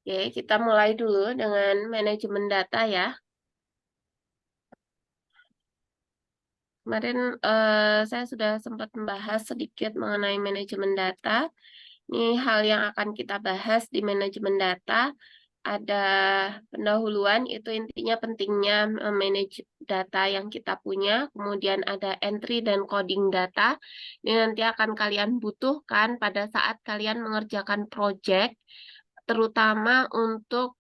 Oke, kita mulai dulu dengan manajemen data ya. Kemarin saya sudah sempat membahas sedikit mengenai manajemen data. Ini hal yang akan kita bahas di manajemen data. Ada pendahuluan, itu intinya pentingnya manage data yang kita punya. Kemudian ada entry dan coding data. Ini nanti akan kalian butuhkan pada saat kalian mengerjakan project, terutama untuk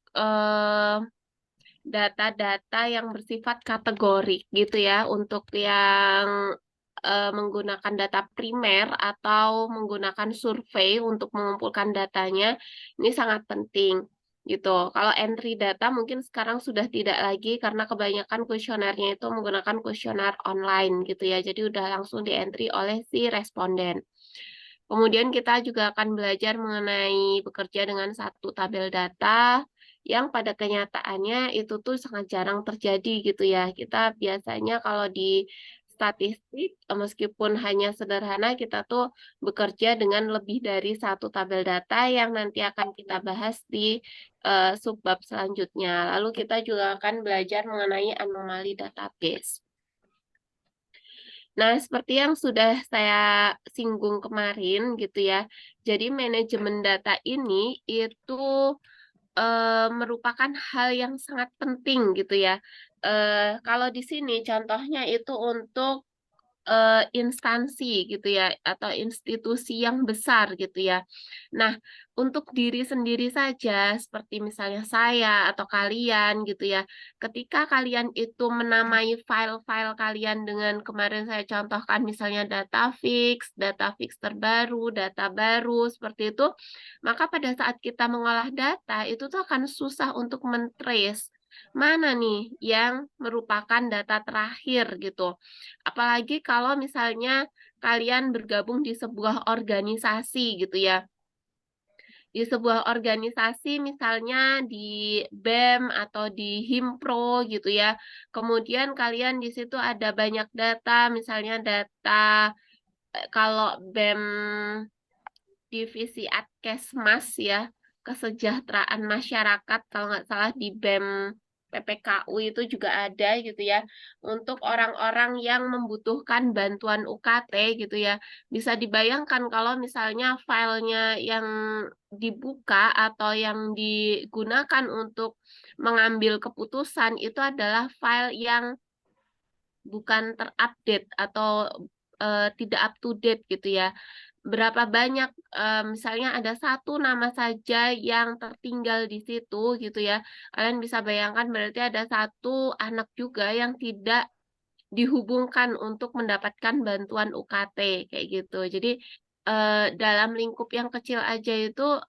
data-data yang bersifat kategorik gitu ya, untuk yang menggunakan data primer atau menggunakan survei untuk mengumpulkan datanya, ini sangat penting gitu. Kalau entry data mungkin sekarang sudah tidak lagi karena kebanyakan kuesionernya itu menggunakan kuesioner online gitu ya, jadi udah langsung di entry oleh si responden. Kemudian kita juga akan belajar mengenai bekerja dengan satu tabel data yang pada kenyataannya itu tuh sangat jarang terjadi gitu ya. Kita biasanya kalau di statistik, meskipun hanya sederhana, kita tuh bekerja dengan lebih dari satu tabel data yang nanti akan kita bahas di subbab selanjutnya. Lalu kita juga akan belajar mengenai anomali database. Nah, seperti yang sudah saya singgung kemarin gitu ya. Jadi manajemen data ini itu merupakan hal yang sangat penting gitu ya. Kalau di sini contohnya itu untuk instansi gitu ya, atau institusi yang besar gitu ya. Nah, untuk diri sendiri saja, seperti misalnya saya atau kalian gitu ya, ketika kalian itu menamai file-file kalian dengan kemarin saya contohkan misalnya data fix terbaru, data baru, seperti itu, maka pada saat kita mengolah data, itu tuh akan susah untuk men-trace mana nih yang merupakan data terakhir gitu. Apalagi kalau misalnya kalian bergabung di sebuah organisasi gitu ya. Di sebuah organisasi misalnya di BEM atau di Himpro gitu ya. Kemudian kalian di situ ada banyak data, misalnya data kalau BEM divisi Adkesmas ya, kesejahteraan masyarakat kalau nggak salah di BEM PPKU itu juga ada gitu ya, untuk orang-orang yang membutuhkan bantuan UKT gitu ya. Bisa dibayangkan kalau misalnya filenya yang dibuka atau yang digunakan untuk mengambil keputusan itu adalah file yang bukan terupdate atau tidak up to date gitu ya. Berapa banyak misalnya ada satu nama saja yang tertinggal di situ gitu ya. Kalian bisa bayangkan berarti ada satu anak juga yang tidak dihubungkan untuk mendapatkan bantuan UKT kayak gitu. Jadi dalam lingkup yang kecil aja itu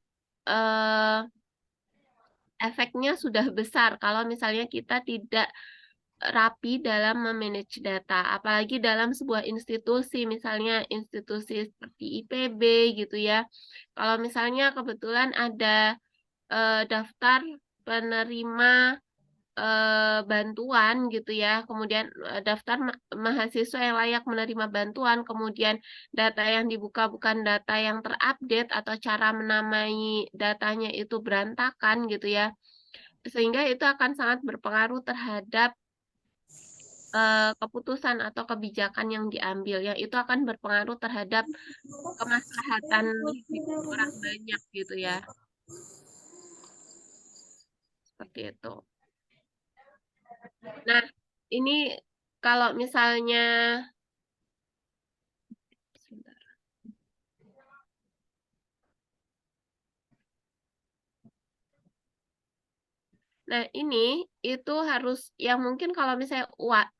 eh, efeknya sudah besar kalau misalnya kita tidak rapi dalam memanage data, apalagi dalam sebuah institusi, misalnya institusi seperti IPB gitu ya. Kalau misalnya kebetulan ada daftar penerima bantuan gitu ya, kemudian daftar mahasiswa yang layak menerima bantuan, kemudian data yang dibuka bukan data yang terupdate atau cara menamai datanya itu berantakan gitu ya, sehingga itu akan sangat berpengaruh terhadap keputusan atau kebijakan yang diambil, yang itu akan berpengaruh terhadap kemaslahatan hidup orang banyak gitu ya, seperti itu. Nah, ini kalau misalnya sebentar. Nah, ini itu harus yang mungkin kalau misalnya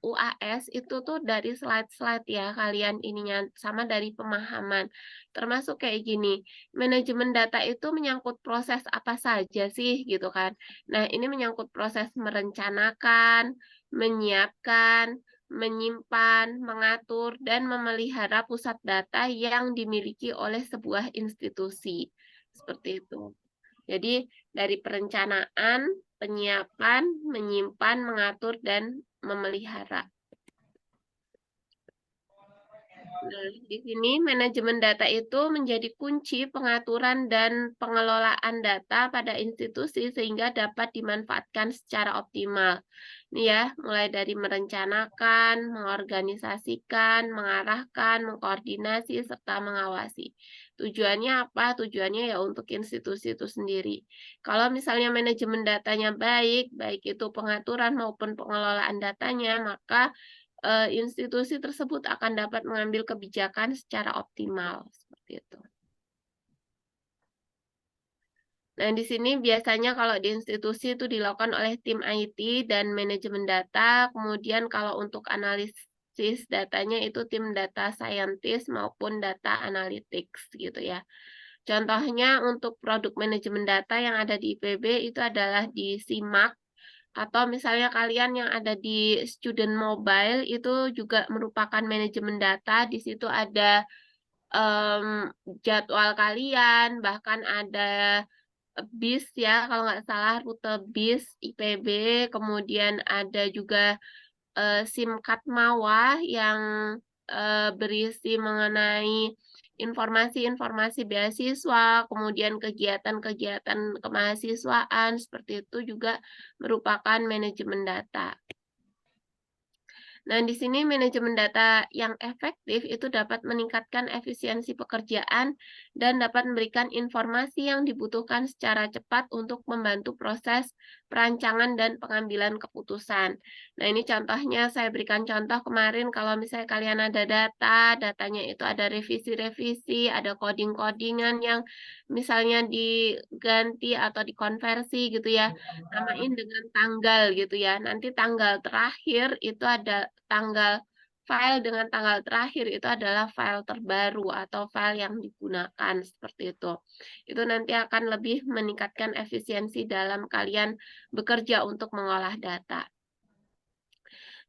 UAS itu tuh dari slide-slide ya kalian ininya sama dari pemahaman. Termasuk kayak gini, manajemen data itu menyangkut proses apa saja sih gitu kan. Nah, ini menyangkut proses merencanakan, menyiapkan, menyimpan, mengatur, dan memelihara pusat data yang dimiliki oleh sebuah institusi. Seperti itu. Jadi dari perencanaan, penyiapan, menyimpan, mengatur, dan memelihara. Nah, di sini manajemen data itu menjadi kunci pengaturan dan pengelolaan data pada institusi sehingga dapat dimanfaatkan secara optimal. Ini ya, mulai dari merencanakan, mengorganisasikan, mengarahkan, mengkoordinasi, serta mengawasi. Tujuannya apa? Tujuannya ya untuk institusi itu sendiri. Kalau misalnya manajemen datanya baik, baik itu pengaturan maupun pengelolaan datanya, maka institusi tersebut akan dapat mengambil kebijakan secara optimal, seperti itu. Nah, di sini biasanya kalau di institusi itu dilakukan oleh tim IT dan manajemen data, kemudian kalau untuk analisis datanya itu tim data scientist maupun data analytics gitu ya. Contohnya untuk produk manajemen data yang ada di IPB itu adalah di SIMAK, atau misalnya kalian yang ada di student mobile itu juga merupakan manajemen data. Di situ ada jadwal kalian, bahkan ada bis ya, kalau nggak salah rute bis IPB, kemudian ada juga SIM card Mawah yang berisi mengenai informasi-informasi beasiswa, kemudian kegiatan-kegiatan kemahasiswaan, seperti itu juga merupakan manajemen data. Nah, di sini manajemen data yang efektif itu dapat meningkatkan efisiensi pekerjaan dan dapat memberikan informasi yang dibutuhkan secara cepat untuk membantu proses perancangan dan pengambilan keputusan. Nah, ini contohnya saya berikan contoh kemarin kalau misalnya kalian ada data, datanya itu ada revisi-revisi, ada coding-codingan yang misalnya diganti atau dikonversi gitu ya, namain dengan tanggal gitu ya. Nanti tanggal terakhir itu ada tanggal file dengan tanggal terakhir itu adalah file terbaru atau file yang digunakan seperti itu. Itu nanti akan lebih meningkatkan efisiensi dalam kalian bekerja untuk mengolah data.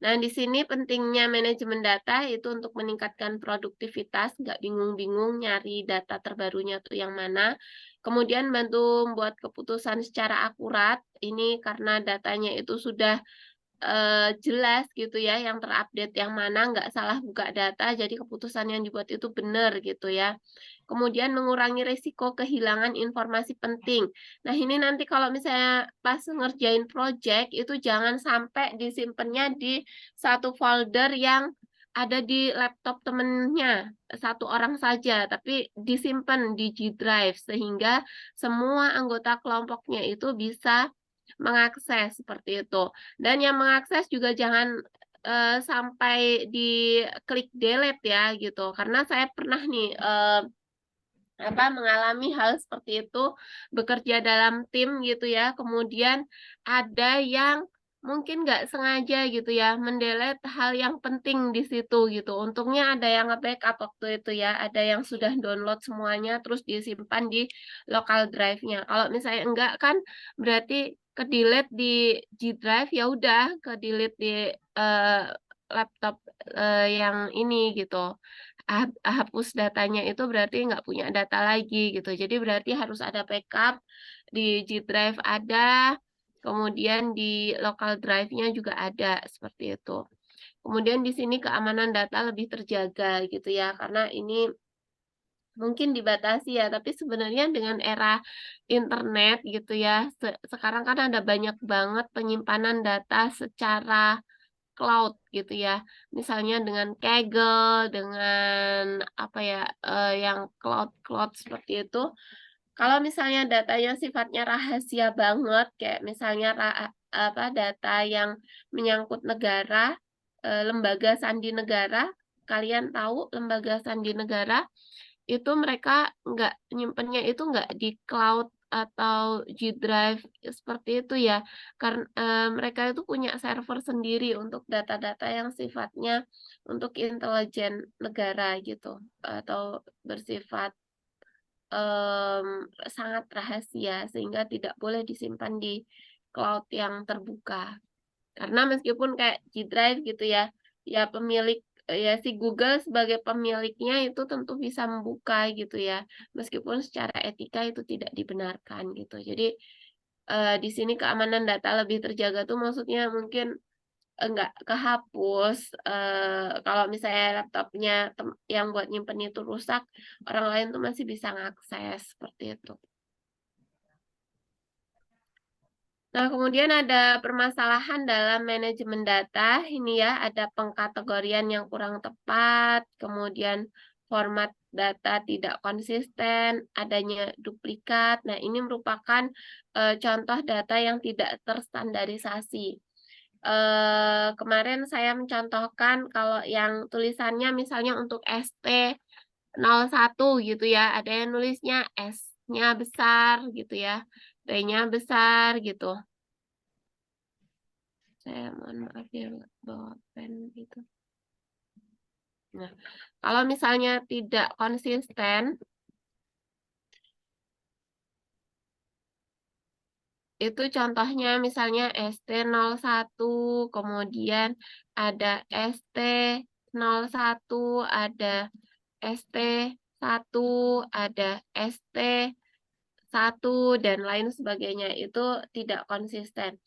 Nah, di sini pentingnya manajemen data itu untuk meningkatkan produktivitas, nggak bingung-bingung nyari data terbarunya tuh yang mana. Kemudian bantu membuat keputusan secara akurat, ini karena datanya itu sudah jelas gitu ya, yang terupdate yang mana, nggak salah buka data, jadi keputusan yang dibuat itu benar gitu ya. Kemudian mengurangi risiko kehilangan informasi penting. Nah, ini nanti kalau misalnya pas ngerjain project, itu jangan sampai disimpannya di satu folder yang ada di laptop temennya, satu orang saja, tapi disimpan di G Drive, sehingga semua anggota kelompoknya itu bisa mengakses seperti itu. Dan yang mengakses juga jangan sampai diklik delete ya gitu. Karena saya pernah nih mengalami hal seperti itu, bekerja dalam tim gitu ya, kemudian ada yang mungkin nggak sengaja gitu ya, mendelete hal yang penting di situ gitu. Untungnya ada yang nge-backup waktu itu ya, ada yang sudah download semuanya terus disimpan di local drive-nya. Kalau misalnya enggak kan berarti ke-delete di G Drive, ya udah ke-delete di eh, laptop yang ini gitu. Hapus datanya itu berarti nggak punya data lagi gitu. Jadi berarti harus ada backup di G Drive ada, kemudian di local drive-nya juga ada seperti itu. Kemudian di sini keamanan data lebih terjaga gitu ya, karena ini mungkin dibatasi ya, tapi sebenarnya dengan era internet gitu ya, sekarang kan ada banyak banget penyimpanan data secara cloud gitu ya. Misalnya dengan Kaggle, dengan apa ya, yang cloud-cloud seperti itu. Kalau misalnya datanya sifatnya rahasia banget, kayak misalnya data yang menyangkut negara, lembaga sandi negara, kalian tahu lembaga sandi negara? Itu mereka nggak nyimpennya itu nggak di cloud atau G Drive seperti itu ya, karena mereka itu punya server sendiri untuk data-data yang sifatnya untuk intelijen negara gitu, atau bersifat sangat rahasia sehingga tidak boleh disimpan di cloud yang terbuka. Karena meskipun kayak G Drive gitu ya, ya pemilik ya si Google sebagai pemiliknya itu tentu bisa membuka gitu ya, meskipun secara etika itu tidak dibenarkan gitu. Jadi di sini keamanan data lebih terjaga tuh maksudnya mungkin nggak kehapus. Kalau misalnya laptopnya yang buat nyimpen itu rusak, orang lain tuh masih bisa ngakses seperti itu. Nah, kemudian ada permasalahan dalam manajemen data. Ini ya, ada pengkategorian yang kurang tepat, kemudian format data tidak konsisten, adanya duplikat. Nah, ini merupakan contoh data yang tidak terstandarisasi. Kemarin saya mencontohkan kalau yang tulisannya misalnya untuk ST01 gitu ya, ada yang nulisnya S-nya besar gitu ya, T-nya besar gitu. Saya mohon maaf ya bawa pen gitu. Nah, kalau misalnya tidak konsisten, itu contohnya misalnya ST01, kemudian ada ST01, ada ST1, ada ST1, dan lain sebagainya. Itu tidak konsisten.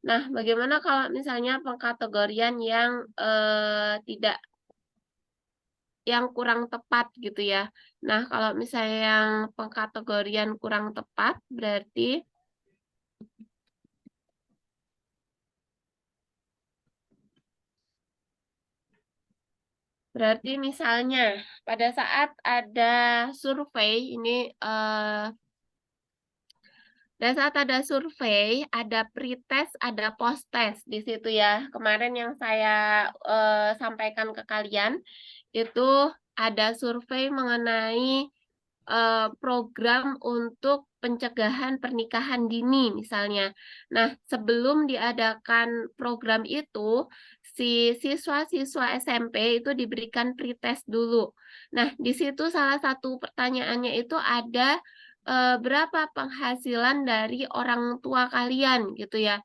Nah, bagaimana kalau misalnya pengkategorian yang tidak yang kurang tepat gitu ya. Nah, kalau misalnya yang pengkategorian kurang tepat berarti misalnya pada saat ada survei ini pada saat ada survei, ada pretest, ada post-test di situ ya. Kemarin yang saya sampaikan ke kalian itu ada survei mengenai program untuk pencegahan pernikahan dini misalnya. Nah, sebelum diadakan program itu, si siswa-siswa SMP itu diberikan pretest dulu. Nah, di situ salah satu pertanyaannya itu ada berapa penghasilan dari orang tua kalian gitu ya.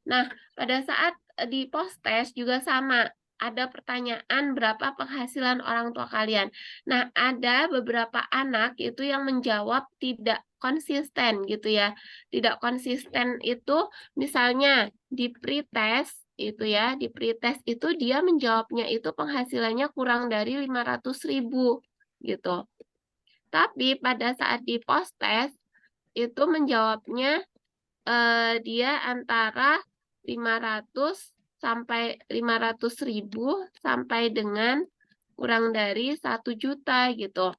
Nah, pada saat di post-test juga sama. Ada pertanyaan berapa penghasilan orang tua kalian. Nah, ada beberapa anak itu yang menjawab tidak konsisten gitu ya. Tidak konsisten itu misalnya di pretest itu ya, di pretest itu dia menjawabnya itu penghasilannya kurang dari 500.000 gitu. Tapi pada saat di post-test itu menjawabnya dia antara 500 sampai 500.000 sampai dengan kurang dari 1 juta gitu.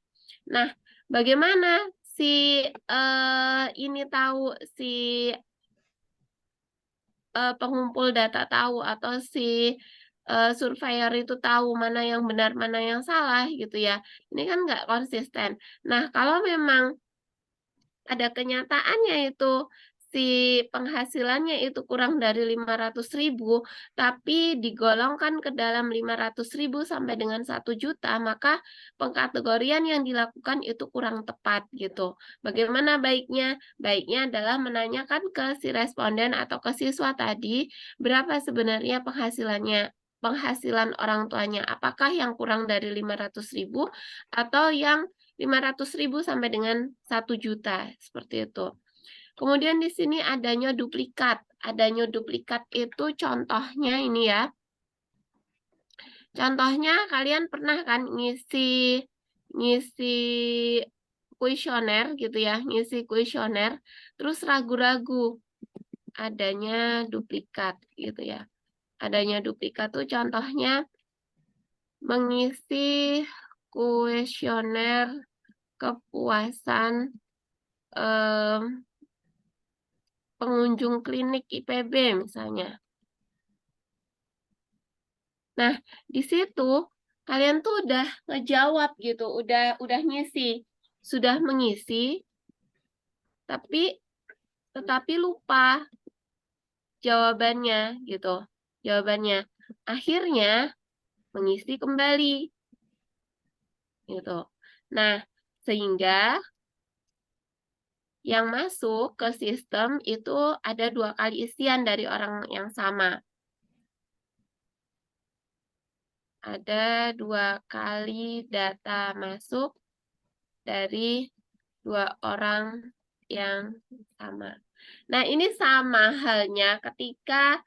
Nah, bagaimana si ini tahu si pengumpul data tahu atau si surveyor itu tahu mana yang benar mana yang salah gitu ya. Ini kan nggak konsisten. Nah, kalau memang ada kenyataannya itu si penghasilannya itu kurang dari 500.000, tapi digolongkan ke dalam 500.000 sampai dengan 1 juta, maka pengkategorian yang dilakukan itu kurang tepat gitu. Bagaimana baiknya? Baiknya adalah menanyakan ke si responden atau ke siswa tadi, berapa sebenarnya penghasilan orang tuanya, apakah yang kurang dari 500.000 atau yang 500.000 sampai dengan 1 juta, seperti itu. Kemudian di sini adanya duplikat. Adanya duplikat itu contohnya ini ya. Contohnya kalian pernah kan ngisi kuesioner gitu ya, ngisi kuesioner, terus ragu-ragu adanya duplikat gitu ya. Adanya duplikat tuh contohnya mengisi kuesioner kepuasan pengunjung klinik IPB misalnya. Nah, di situ kalian tuh udah ngejawab gitu, udah ngisi, sudah mengisi, tetapi lupa jawabannya gitu. Jawabannya akhirnya mengisi kembali gitu. Nah, sehingga yang masuk ke sistem itu ada 2 kali isian dari orang yang sama. Ada 2 kali data masuk dari 2 orang yang sama. Nah, ini sama halnya ketika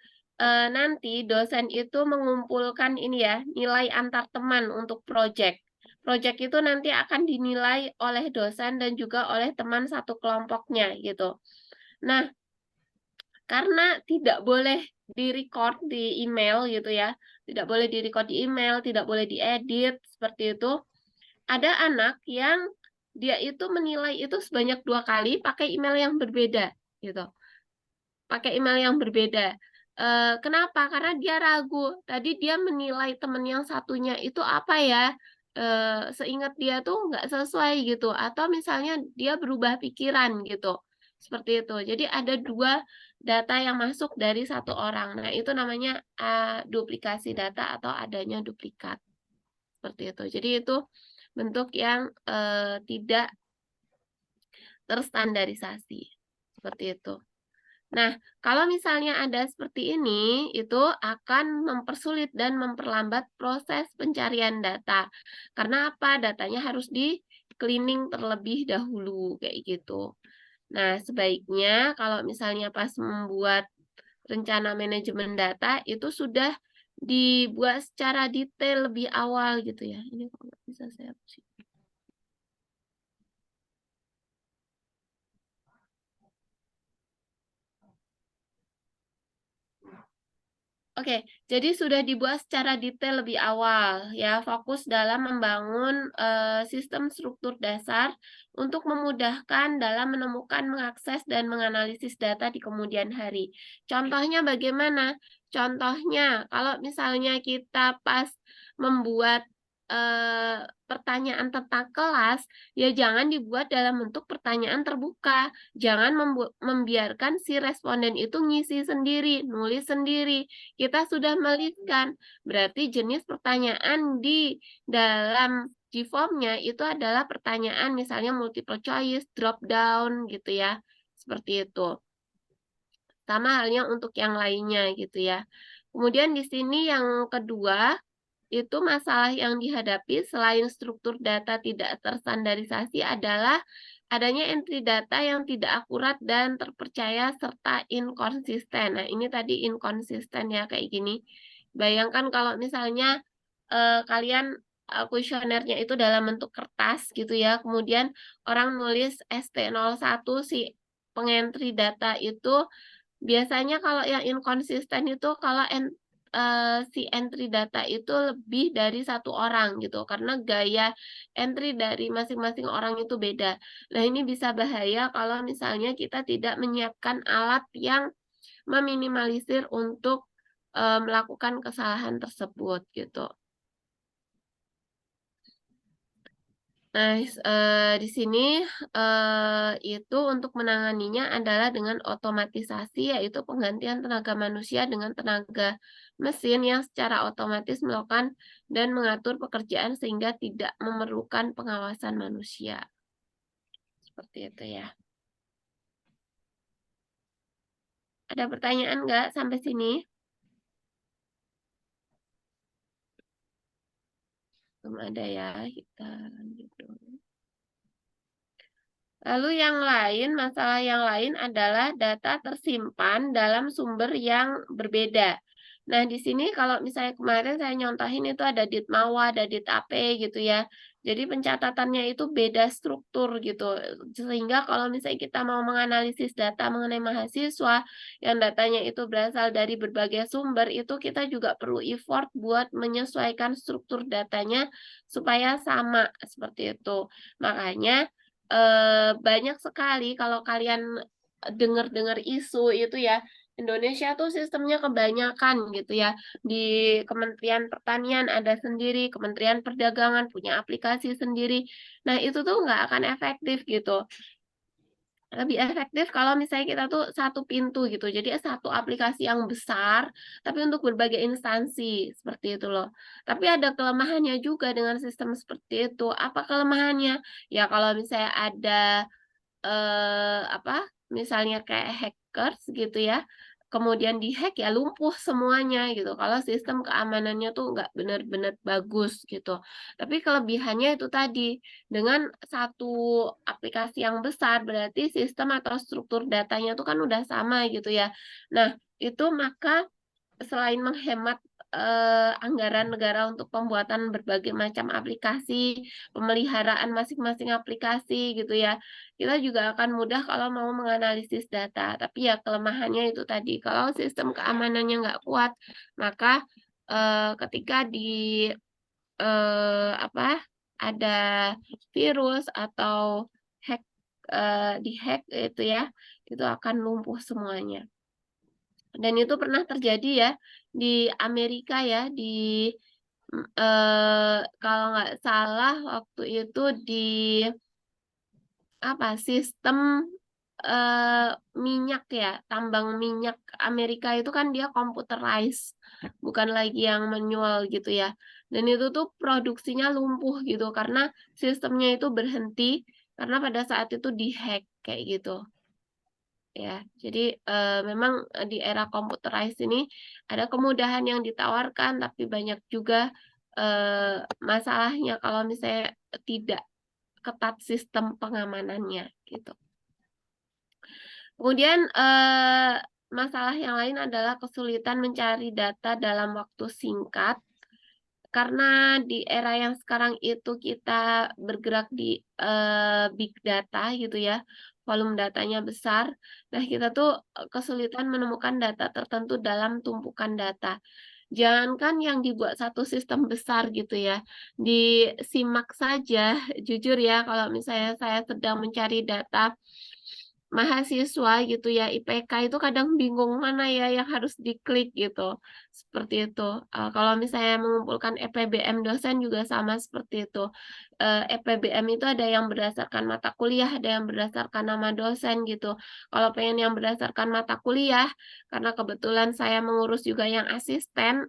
nanti dosen itu mengumpulkan ini ya, nilai antar teman untuk project. Project itu nanti akan dinilai oleh dosen dan juga oleh teman satu kelompoknya gitu. Nah, karena tidak boleh di-record di email gitu ya, tidak boleh di-record di email, tidak boleh diedit seperti itu. Ada anak yang dia itu menilai itu sebanyak 2 kali pakai email yang berbeda gitu. Pakai email yang berbeda. Kenapa? Karena dia ragu. Tadi dia menilai teman yang satunya itu apa ya? Seingat dia tuh nggak sesuai gitu. Atau misalnya dia berubah pikiran gitu. Seperti itu. Jadi ada 2 data yang masuk dari satu orang. Nah, itu namanya duplikasi data atau adanya duplikat. Seperti itu. Jadi itu bentuk yang tidak terstandarisasi. Seperti itu. Nah, kalau misalnya ada seperti ini, itu akan mempersulit dan memperlambat proses pencarian data. Karena apa? Datanya harus di cleaning terlebih dahulu, kayak gitu. Nah, sebaiknya kalau misalnya pas membuat rencana manajemen data, itu sudah dibuat secara detail lebih awal gitu ya. Ini kok nggak bisa saya hapus. Oke, jadi sudah dibuat secara detail lebih awal ya, fokus dalam membangun sistem struktur dasar untuk memudahkan dalam menemukan, mengakses dan menganalisis data di kemudian hari. Contohnya bagaimana? Contohnya kalau misalnya kita pas membuat pertanyaan tentang kelas, ya jangan dibuat dalam bentuk pertanyaan terbuka. Jangan membiarkan si responden itu ngisi sendiri, nulis sendiri. Kita sudah melitkan, berarti jenis pertanyaan di dalam G-form-nya itu adalah pertanyaan misalnya multiple choice, drop down gitu ya. Seperti itu. Sama halnya untuk yang lainnya gitu ya. Kemudian di sini yang kedua, itu masalah yang dihadapi selain struktur data tidak terstandarisasi adalah adanya entry data yang tidak akurat dan terpercaya serta inkonsisten. Nah, ini tadi inkonsisten ya kayak gini. Bayangkan kalau misalnya kalian kuesionernya itu dalam bentuk kertas gitu ya. Kemudian orang nulis ST01 si pengentry data itu biasanya kalau yang inkonsisten itu kalau si entry data itu lebih dari satu orang gitu karena gaya entry dari masing-masing orang itu beda. Nah, ini bisa bahaya kalau misalnya kita tidak menyiapkan alat yang meminimalisir untuk melakukan kesalahan tersebut gitu. Nah, di sini itu untuk menanganinya adalah dengan otomatisasi, yaitu penggantian tenaga manusia dengan tenaga mesin yang secara otomatis melakukan dan mengatur pekerjaan sehingga tidak memerlukan pengawasan manusia. Seperti itu ya. Ada pertanyaan nggak sampai sini? Belum ada ya, kita lanjut dulu. Lalu yang lain, masalah yang lain adalah data tersimpan dalam sumber yang berbeda. Nah, di sini kalau misalnya kemarin saya nyontohin itu ada Ditmawa, ada Dit-AP gitu ya. Jadi pencatatannya itu beda struktur gitu. Sehingga kalau misalnya kita mau menganalisis data mengenai mahasiswa, yang datanya itu berasal dari berbagai sumber, itu kita juga perlu effort buat menyesuaikan struktur datanya supaya sama seperti itu. Makanya banyak sekali kalau kalian dengar-dengar isu itu ya, Indonesia tuh sistemnya kebanyakan gitu ya. Di Kementerian Pertanian ada sendiri, Kementerian Perdagangan punya aplikasi sendiri. Nah, itu tuh nggak akan efektif gitu. Lebih efektif kalau misalnya kita tuh satu pintu gitu. Jadi satu aplikasi yang besar, tapi untuk berbagai instansi seperti itu loh. Tapi ada kelemahannya juga dengan sistem seperti itu. Apa kelemahannya? Ya kalau misalnya ada apa? Misalnya kayak hackers gitu ya. Kemudian dihack ya lumpuh semuanya gitu. Kalau sistem keamanannya tuh nggak benar-benar bagus gitu. Tapi kelebihannya itu tadi, dengan satu aplikasi yang besar berarti sistem atau struktur datanya itu kan udah sama gitu ya. Nah, itu maka selain menghemat anggaran negara untuk pembuatan berbagai macam aplikasi, pemeliharaan masing-masing aplikasi gitu ya, kita juga akan mudah kalau mau menganalisis data. Tapi ya kelemahannya itu tadi, kalau sistem keamanannya nggak kuat, maka ketika apa ada virus atau hack dihack itu ya, itu akan lumpuh semuanya. Dan itu pernah terjadi ya di Amerika ya, kalau nggak salah waktu itu di apa sistem eh, minyak ya, tambang minyak Amerika itu kan dia computerized, bukan lagi yang manual gitu ya. Dan itu tuh produksinya lumpuh gitu karena sistemnya itu berhenti karena pada saat itu dihack kayak gitu. Ya, jadi memang di era computerized ini ada kemudahan yang ditawarkan, tapi banyak juga masalahnya kalau misalnya tidak ketat sistem pengamanannya gitu. Kemudian masalah yang lain adalah kesulitan mencari data dalam waktu singkat. Karena di era yang sekarang itu kita bergerak di big data gitu ya, volume datanya besar. Nah, kita tuh kesulitan menemukan data tertentu dalam tumpukan data. Jangankan yang dibuat satu sistem besar gitu ya, di simak saja, jujur ya, kalau misalnya saya sedang mencari data mahasiswa gitu ya, IPK itu kadang bingung mana ya yang harus diklik gitu. Seperti itu. Kalau misalnya mengumpulkan EPBM dosen juga sama seperti itu. EPBM itu ada yang berdasarkan mata kuliah, ada yang berdasarkan nama dosen gitu. Kalau pengen yang berdasarkan mata kuliah, karena kebetulan saya mengurus juga yang asisten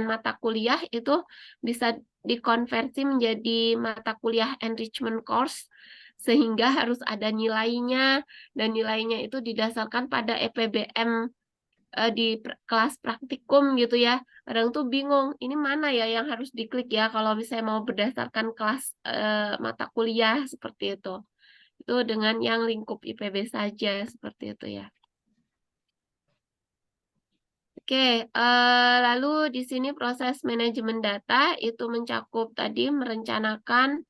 mata kuliah itu bisa dikonversi menjadi mata kuliah enrichment course, sehingga harus ada nilainya, dan nilainya itu didasarkan pada EPBM di kelas praktikum gitu ya. Kadang tuh bingung, ini mana ya yang harus diklik ya kalau misalnya mau berdasarkan kelas mata kuliah seperti itu. Itu dengan yang lingkup IPB saja seperti itu ya. Oke, lalu di sini proses manajemen data itu mencakup tadi merencanakan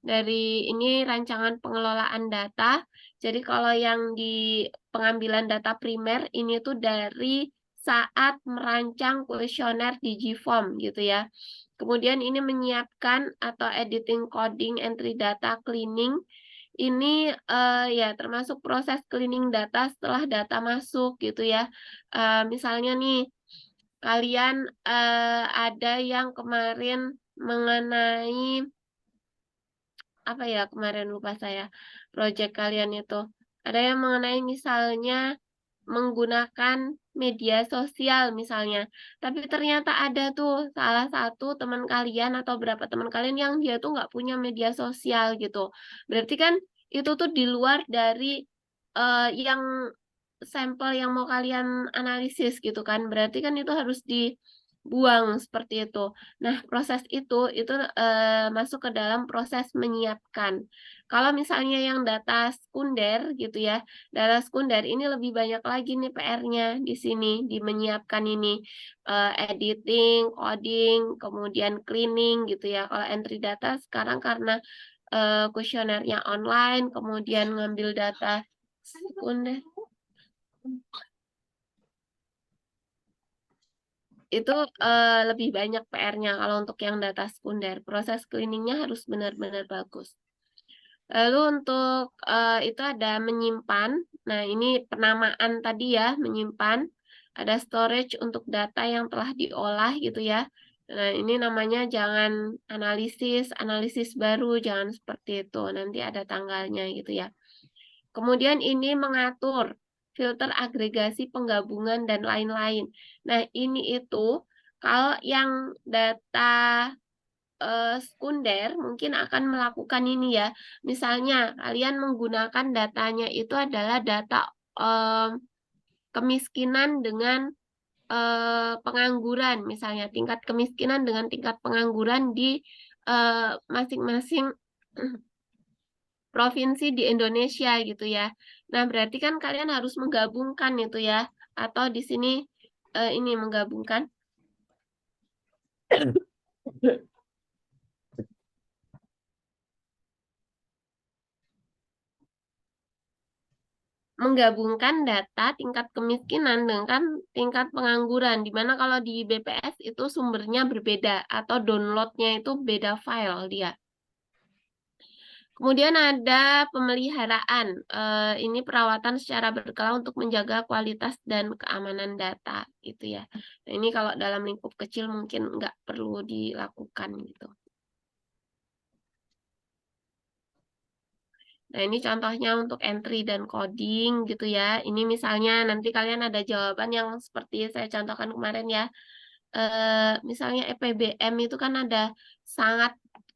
dari ini rancangan pengelolaan data. Jadi kalau yang di pengambilan data primer ini tuh dari saat merancang kuesioner di GFORM gitu ya. Kemudian ini menyiapkan atau editing coding entry data cleaning. Ini ya termasuk proses cleaning data setelah data masuk gitu ya. Misalnya nih kalian ada yang kemarin mengenai apa ya kemarin lupa saya proyek kalian itu ada yang mengenai misalnya menggunakan media sosial misalnya, tapi ternyata ada tuh salah satu teman kalian atau berapa teman kalian yang dia tuh nggak punya media sosial gitu. Berarti kan itu tuh di luar dari yang sampel yang mau kalian analisis gitu kan. Berarti kan itu harus dibuang seperti itu. Nah, proses itu masuk ke dalam proses menyiapkan. Kalau misalnya yang data sekunder gitu ya, data sekunder ini lebih banyak lagi nih PR-nya di sini, di menyiapkan ini editing, coding, kemudian cleaning gitu ya. Kalau entry data sekarang karena kuesionernya online, kemudian ngambil data sekunder itu lebih banyak PR-nya kalau untuk yang data sekunder. Proses cleaningnya harus benar-benar bagus. Lalu untuk itu ada menyimpan. Nah, ini penamaan tadi ya, menyimpan. Ada storage untuk data yang telah diolah gitu ya. Nah, ini namanya jangan analisis baru, jangan seperti itu. Nanti ada tanggalnya gitu ya. Kemudian ini mengatur filter agregasi penggabungan dan lain-lain. Nah, ini itu kalau yang data sekunder mungkin akan melakukan ini ya. Misalnya kalian menggunakan datanya itu adalah data kemiskinan dengan pengangguran, misalnya tingkat kemiskinan dengan tingkat pengangguran di masing-masing provinsi di Indonesia gitu ya. Nah, berarti kan kalian harus menggabungkan itu ya. Atau di sini ini menggabungkan. Menggabungkan data tingkat kemiskinan dengan tingkat pengangguran, di mana kalau di BPS itu sumbernya berbeda atau downloadnya itu beda file dia. Kemudian ada pemeliharaan, ini perawatan secara berkala untuk menjaga kualitas dan keamanan data, gitu ya. Nah, ini kalau dalam lingkup kecil mungkin nggak perlu dilakukan gitu. Nah, ini contohnya untuk entry dan coding gitu ya. Ini misalnya nanti kalian ada jawaban yang seperti saya contohkan kemarin ya. Misalnya EPBM itu kan ada sangat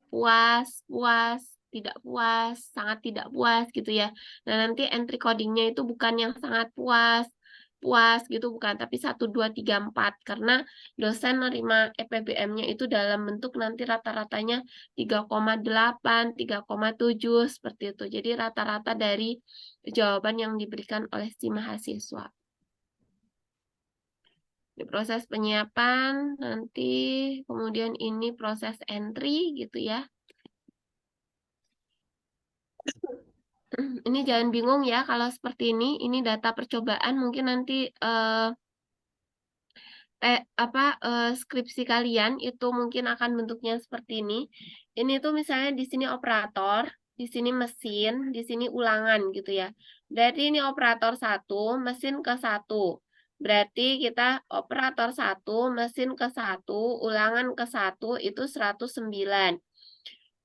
puas, puas, tidak puas, sangat tidak puas gitu ya. Nah, nanti entry codingnya itu bukan yang sangat puas, puas gitu bukan, tapi 1, 2, 3, 4. Karena dosen nerima EPBM-nya itu dalam bentuk nanti rata-ratanya 3,8, 3,7 seperti itu. Jadi rata-rata dari jawaban yang diberikan oleh si mahasiswa. Di proses penyiapan nanti, kemudian ini proses entry gitu ya. Ini jangan bingung ya kalau seperti ini data percobaan mungkin nanti skripsi kalian itu mungkin akan bentuknya seperti ini. Ini tuh misalnya di sini operator, di sini mesin, di sini ulangan gitu ya. Berarti ini operator 1, mesin ke 1. Berarti kita operator 1, mesin ke 1, ulangan ke 1 itu 109.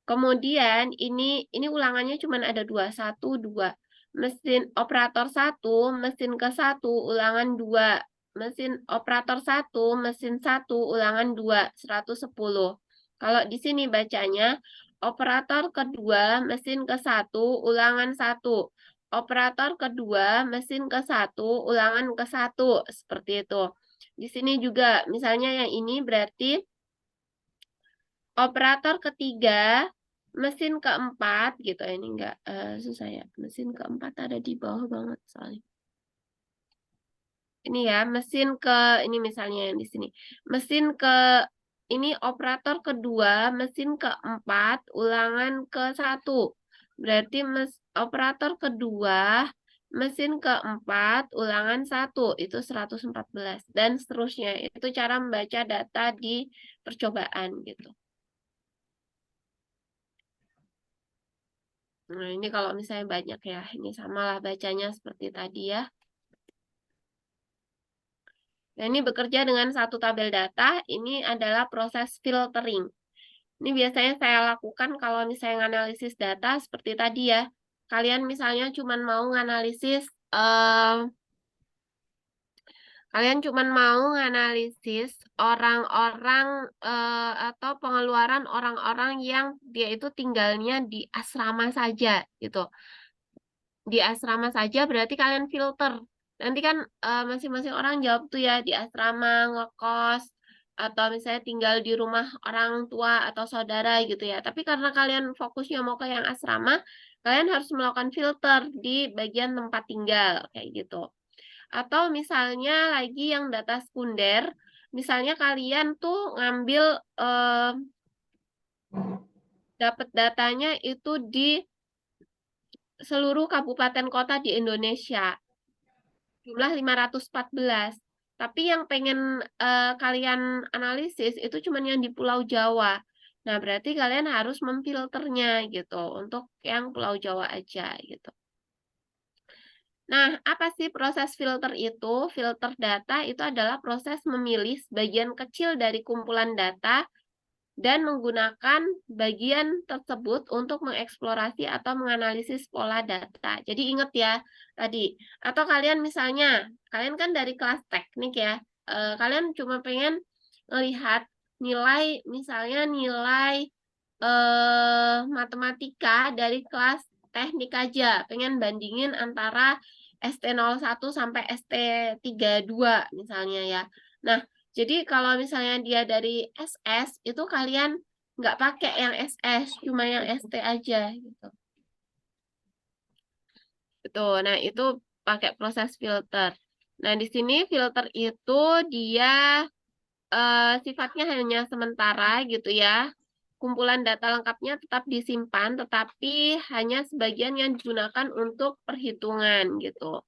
Kemudian ini ulangannya cuma ada 2, 1, 2. Mesin operator 1, mesin ke 1, ulangan 2. Mesin operator 1, mesin 1, ulangan 2, 110. Kalau di sini bacanya operator kedua, mesin ke 1, ulangan 1. Operator kedua, mesin ke 1, ulangan ke 1. Seperti itu. Di sini juga misalnya yang ini berarti operator ketiga, mesin keempat gitu. Ini enggak susah ya. Mesin keempat ada di bawah banget soalnya. Ini ya, mesin ke ini misalnya yang di sini. Mesin ke ini operator kedua, mesin keempat, ulangan ke 1. Berarti operator kedua, mesin keempat, ulangan 1 itu 114 dan seterusnya. Itu cara membaca data di percobaan gitu. Nah, ini kalau misalnya banyak ya, ini samalah bacanya seperti tadi ya. Nah, ini bekerja dengan satu tabel data, ini adalah proses filtering. Ini biasanya saya lakukan kalau misalnya analisis data seperti tadi ya. Kalian misalnya cuma mau analisis, kalian cuma mau analisis orang-orang atau pengeluaran orang-orang yang dia itu tinggalnya di asrama saja gitu. Di asrama saja berarti kalian filter. Nanti kan masing-masing orang jawab tuh ya di asrama, ngekos, atau misalnya tinggal di rumah orang tua atau saudara gitu ya. Tapi karena kalian fokusnya mau ke yang asrama, kalian harus melakukan filter di bagian tempat tinggal kayak gitu. Atau misalnya lagi yang data sekunder, misalnya kalian tuh ngambil dapat datanya itu di seluruh kabupaten kota di Indonesia. Jumlah 514. Tapi yang pengen kalian analisis itu cuma yang di Pulau Jawa. Nah, berarti kalian harus memfilternya gitu untuk yang Pulau Jawa aja gitu. Nah, apa sih proses filter itu? Filter data itu adalah proses memilih sebagian kecil dari kumpulan data dan menggunakan bagian tersebut untuk mengeksplorasi atau menganalisis pola data. Jadi ingat ya tadi. Atau kalian misalnya, kalian kan dari kelas teknik ya, kalian cuma pengen melihat nilai, misalnya nilai matematika dari kelas teknik aja, pengen bandingin antara ST01 sampai ST32 misalnya ya. Nah, jadi kalau misalnya dia dari SS, itu kalian nggak pakai yang SS, cuma yang ST aja gitu. Betul. Nah, itu pakai proses filter. Nah, di sini filter itu dia sifatnya hanya sementara gitu ya. Kumpulan data lengkapnya tetap disimpan, tetapi hanya sebagian yang digunakan untuk perhitungan gitu.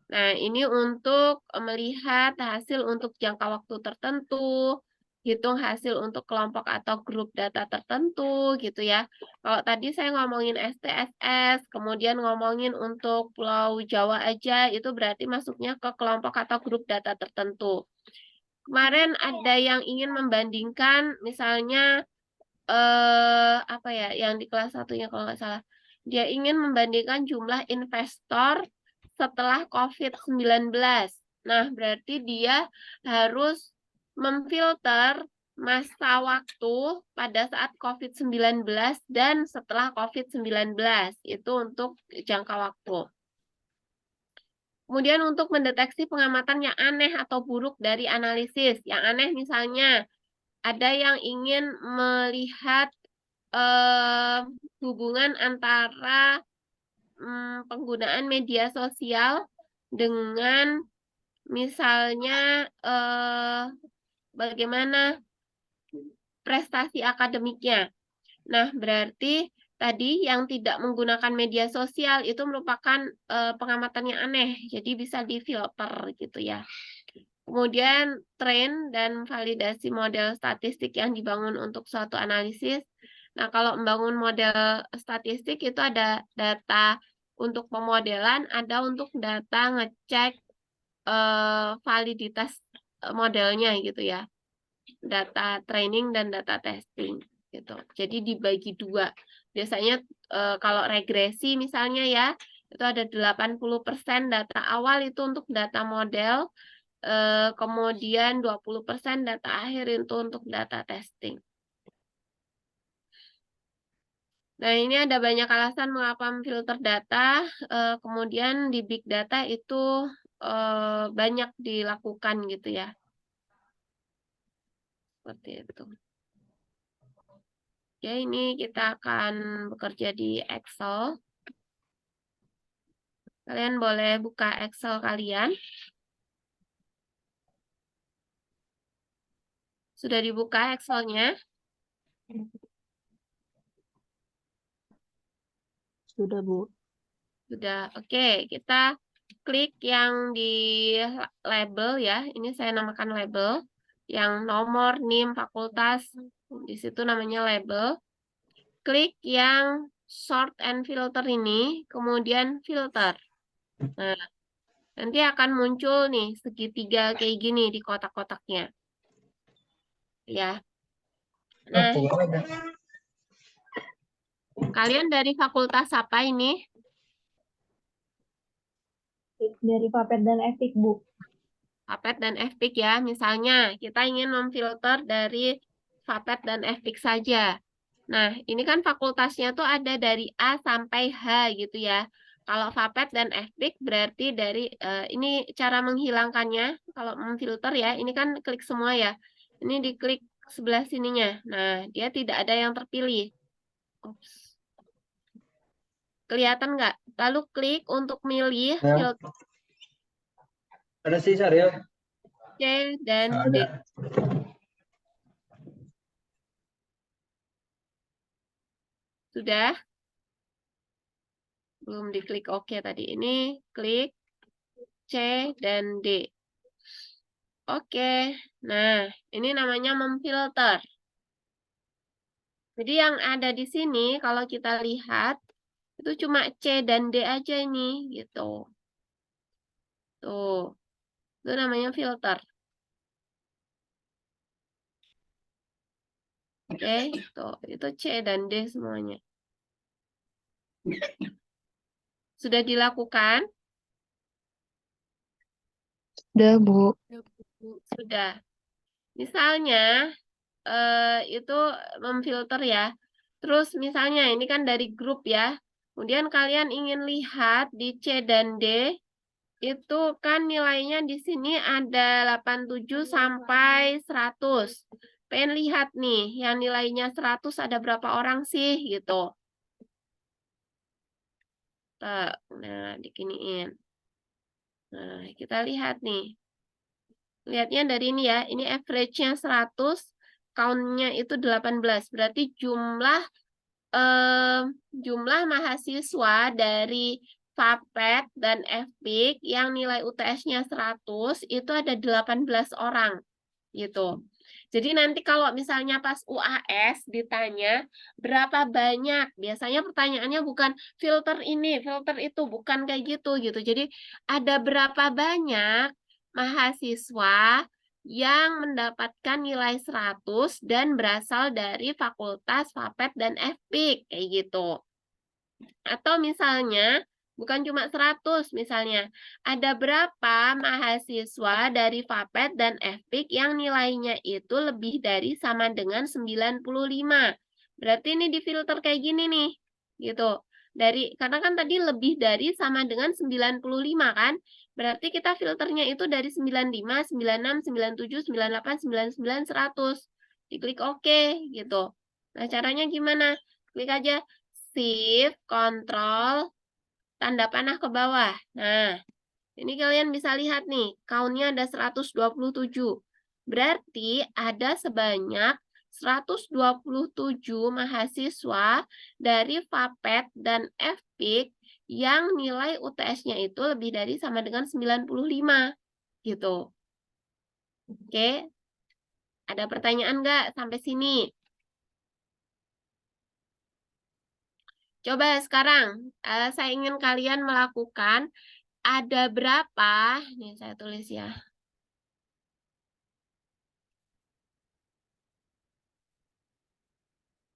Nah, ini untuk melihat hasil untuk jangka waktu tertentu, hitung hasil untuk kelompok atau grup data tertentu gitu ya. Kalau tadi saya ngomongin STSS, kemudian ngomongin untuk Pulau Jawa aja, itu berarti masuknya ke kelompok atau grup data tertentu. Kemarin ada yang ingin membandingkan misalnya apa ya, yang di kelas satunya kalau nggak salah. Dia ingin membandingkan jumlah investor setelah COVID-19. Nah, berarti dia harus memfilter masa waktu pada saat COVID-19 dan setelah COVID-19. Itu untuk jangka waktu. Kemudian untuk mendeteksi pengamatan yang aneh atau buruk dari analisis. Yang aneh misalnya ada yang ingin melihat hubungan antara penggunaan media sosial dengan misalnya bagaimana prestasi akademiknya. Nah, berarti tadi yang tidak menggunakan media sosial itu merupakan pengamatan yang aneh, jadi bisa difilter gitu ya. Kemudian train dan validasi model statistik yang dibangun untuk suatu analisis. Nah, kalau membangun model statistik itu ada data untuk pemodelan, ada untuk data ngecek validitas modelnya gitu ya. Data training dan data testing gitu. Jadi dibagi dua. Biasanya kalau regresi misalnya ya, itu ada 80% data awal itu untuk data model, kemudian 20% data akhir itu untuk data testing. Nah, ini ada banyak alasan mengapa memfilter data, kemudian di big data itu banyak dilakukan gitu ya. Seperti itu. Ya, ini kita akan bekerja di Excel. Kalian boleh buka Excel kalian. Sudah dibuka Excelnya? Sudah, Bu. Sudah. Oke, kita klik yang di label ya. Ini saya namakan label. Yang nomor, NIM, fakultas. Di situ namanya label. Klik yang sort and filter ini, kemudian filter. Nah, nanti akan muncul nih segitiga kayak gini di kotak-kotaknya. Ya. Nah, kalian dari fakultas apa ini? Dari Papet dan Epic, Bu. Papet dan FPIK ya. Misalnya, kita ingin memfilter dari Papet dan FPIK saja. Nah, ini kan fakultasnya tuh ada dari A sampai H gitu ya. Kalau Papet dan FPIK berarti dari, ini cara menghilangkannya. Kalau memfilter ya, ini kan klik semua ya. Ini diklik sebelah sininya. Nah, dia tidak ada yang terpilih. Ups. Kelihatan nggak? Lalu klik untuk milih Ya. filter Ada sih, ya? C dan D. Ada. Sudah? Belum diklik OK tadi. Ini klik C dan D. Oke. Nah, ini namanya memfilter. Jadi yang ada di sini kalau kita lihat itu cuma C dan D aja ini gitu. Tuh. Itu namanya filter. Oke, tuh. Itu C dan D semuanya. Sudah dilakukan? Sudah, Bu. Sudah. Misalnya itu memfilter ya. Terus misalnya ini kan dari grup ya. Kemudian kalian ingin lihat di C dan D itu kan nilainya di sini ada 87 sampai 100. Pengen lihat nih yang nilainya 100 ada berapa orang sih gitu. Nah, dikiniin. Nah, kita lihat nih. Lihatnya dari ini ya, ini average-nya 100, count-nya itu 18. Berarti jumlah mahasiswa dari FAPET dan FPIK yang nilai UTS-nya 100 itu ada 18 orang gitu. Jadi nanti kalau misalnya pas UAS ditanya berapa banyak, biasanya pertanyaannya bukan filter ini, filter itu, bukan kayak gitu. Jadi ada berapa banyak mahasiswa yang mendapatkan nilai 100 dan berasal dari fakultas FAPET dan FPIK kayak gitu. Atau misalnya bukan cuma 100, misalnya ada berapa mahasiswa dari FAPET dan FPIK yang nilainya itu lebih dari sama dengan 95. Berarti ini difilter kayak gini nih. Gitu. Karena kan tadi lebih dari sama dengan 95 kan? Berarti kita filternya itu dari 95, 96, 97, 98, 99, 100. Diklik OK gitu. Nah, caranya gimana? Klik aja Shift, Control, tanda panah ke bawah. Nah, ini kalian bisa lihat nih, count-nya ada 127. Berarti ada sebanyak 127 mahasiswa dari FAPET dan FPIK yang nilai UTS-nya itu lebih dari sama dengan 95. Gitu. Oke. Ada pertanyaan nggak sampai sini? Coba sekarang, saya ingin kalian melakukan ada berapa, nih saya tulis ya.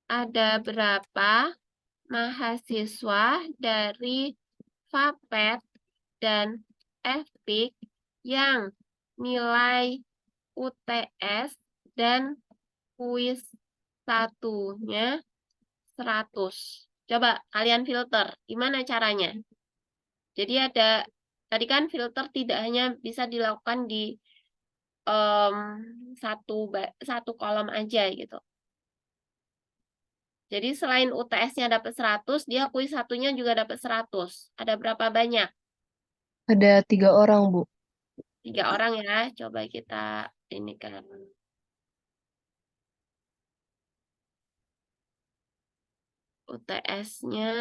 Ada berapa mahasiswa dari FAPET dan FPIK yang nilai UTS dan kuis satunya 100. Coba kalian filter. Gimana caranya? Jadi tadi kan filter tidak hanya bisa dilakukan di satu kolom aja gitu. Jadi selain UTS-nya dapat 100, dia kuis satunya juga dapat 100. Ada berapa banyak? Ada 3 orang, Bu. 3 orang ya. Coba kita ini kan. UTS-nya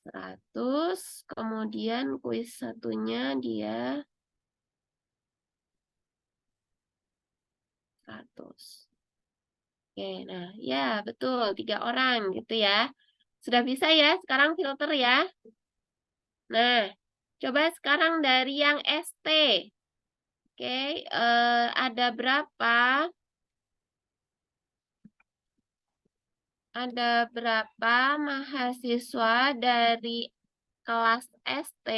100, kemudian kuis satunya dia 100. Oke, nah ya betul 3 orang gitu ya. Sudah bisa ya sekarang filter ya. Nah, coba sekarang dari yang ST. Oke, ada berapa? Ada berapa mahasiswa dari kelas ST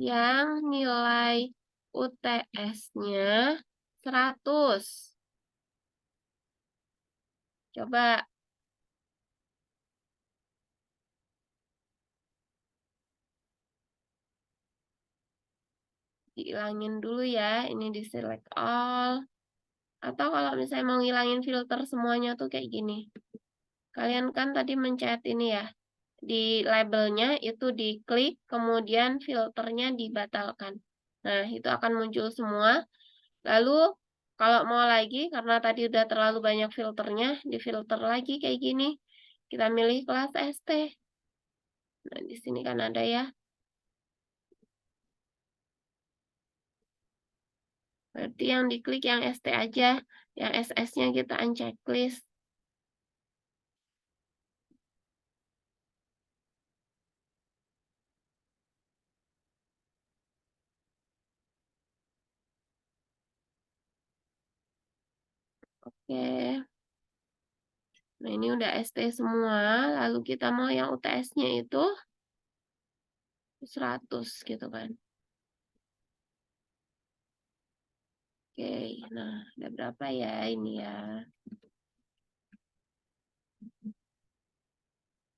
yang nilai UTS-nya 100? Coba dihilangin dulu ya, ini di select all. Atau kalau misalnya mau ngilangin filter semuanya tuh kayak gini. Kalian kan tadi mencet ini ya, di labelnya itu diklik, kemudian filternya dibatalkan. Nah, itu akan muncul semua. Lalu, kalau mau lagi, karena tadi udah terlalu banyak filternya, difilter lagi kayak gini. Kita milih kelas ST. Nah, di sini kan ada ya. Berarti yang diklik yang ST aja. Yang SS-nya kita unchecklist. Oke. Nah, ini udah ST semua. Lalu kita mau yang UTS-nya itu 100 gitu kan. Oke, nah ada berapa ya ini ya?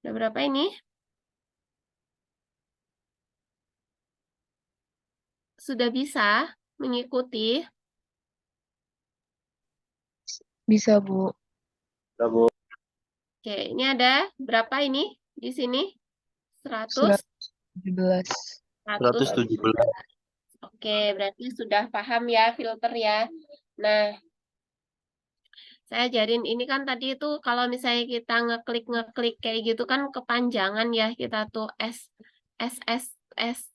Ada berapa ini? Sudah bisa mengikuti? Bisa, Bu. Oke, ini ada berapa ini di sini? 100, 117. 117. Oke, berarti sudah paham ya filter ya. Nah, saya ajarin ini kan tadi itu kalau misalnya kita ngeklik kayak gitu kan kepanjangan ya kita tuh S S S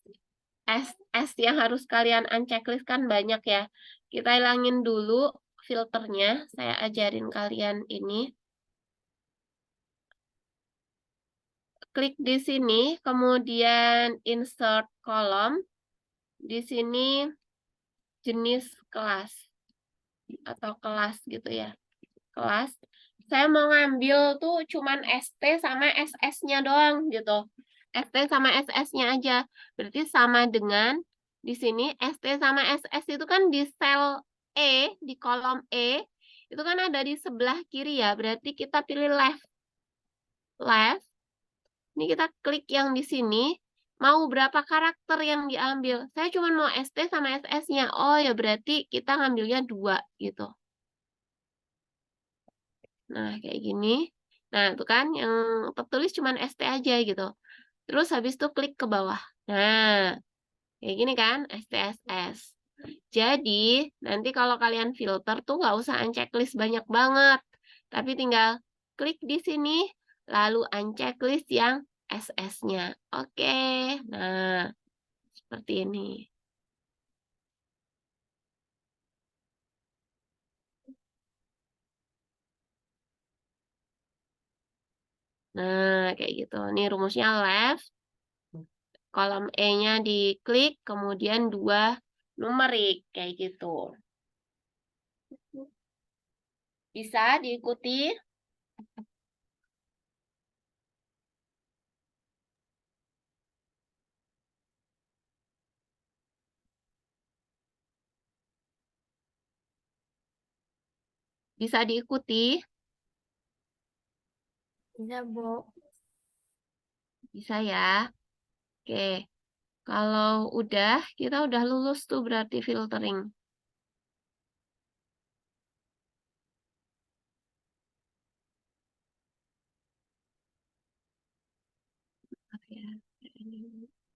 S yang harus kalian unchecklist kan banyak ya. Kita hilangin dulu filternya. Saya ajarin kalian ini. Klik di sini, kemudian insert column. Di sini jenis kelas atau kelas gitu ya. Kelas. Saya mau ngambil tuh cuman ST sama SS-nya doang gitu. ST sama SS-nya aja. Berarti sama dengan di sini ST sama SS itu kan di sel E, di kolom E, itu kan ada di sebelah kiri ya. Berarti kita pilih left. Left. Ini kita klik yang di sini. Mau berapa karakter yang diambil? Saya cuma mau ST sama SS-nya. Oh ya berarti kita ngambilnya 2 gitu. Nah, kayak gini. Nah, itu kan yang tertulis cuma ST aja gitu. Terus habis itu klik ke bawah. Nah, kayak gini kan, STSS. Jadi, nanti kalau kalian filter tuh nggak usah unchecklist banyak banget. Tapi tinggal klik di sini, lalu unchecklist yang SS-nya. Oke, nah seperti ini. Nah, kayak gitu. Ini rumusnya left. Kolom E-nya diklik, kemudian 2 numerik, kayak gitu. Bisa diikuti? Bisa diikuti? Bisa, Bu. Bisa ya. Oke. Kalau udah, kita udah lulus tuh berarti filtering.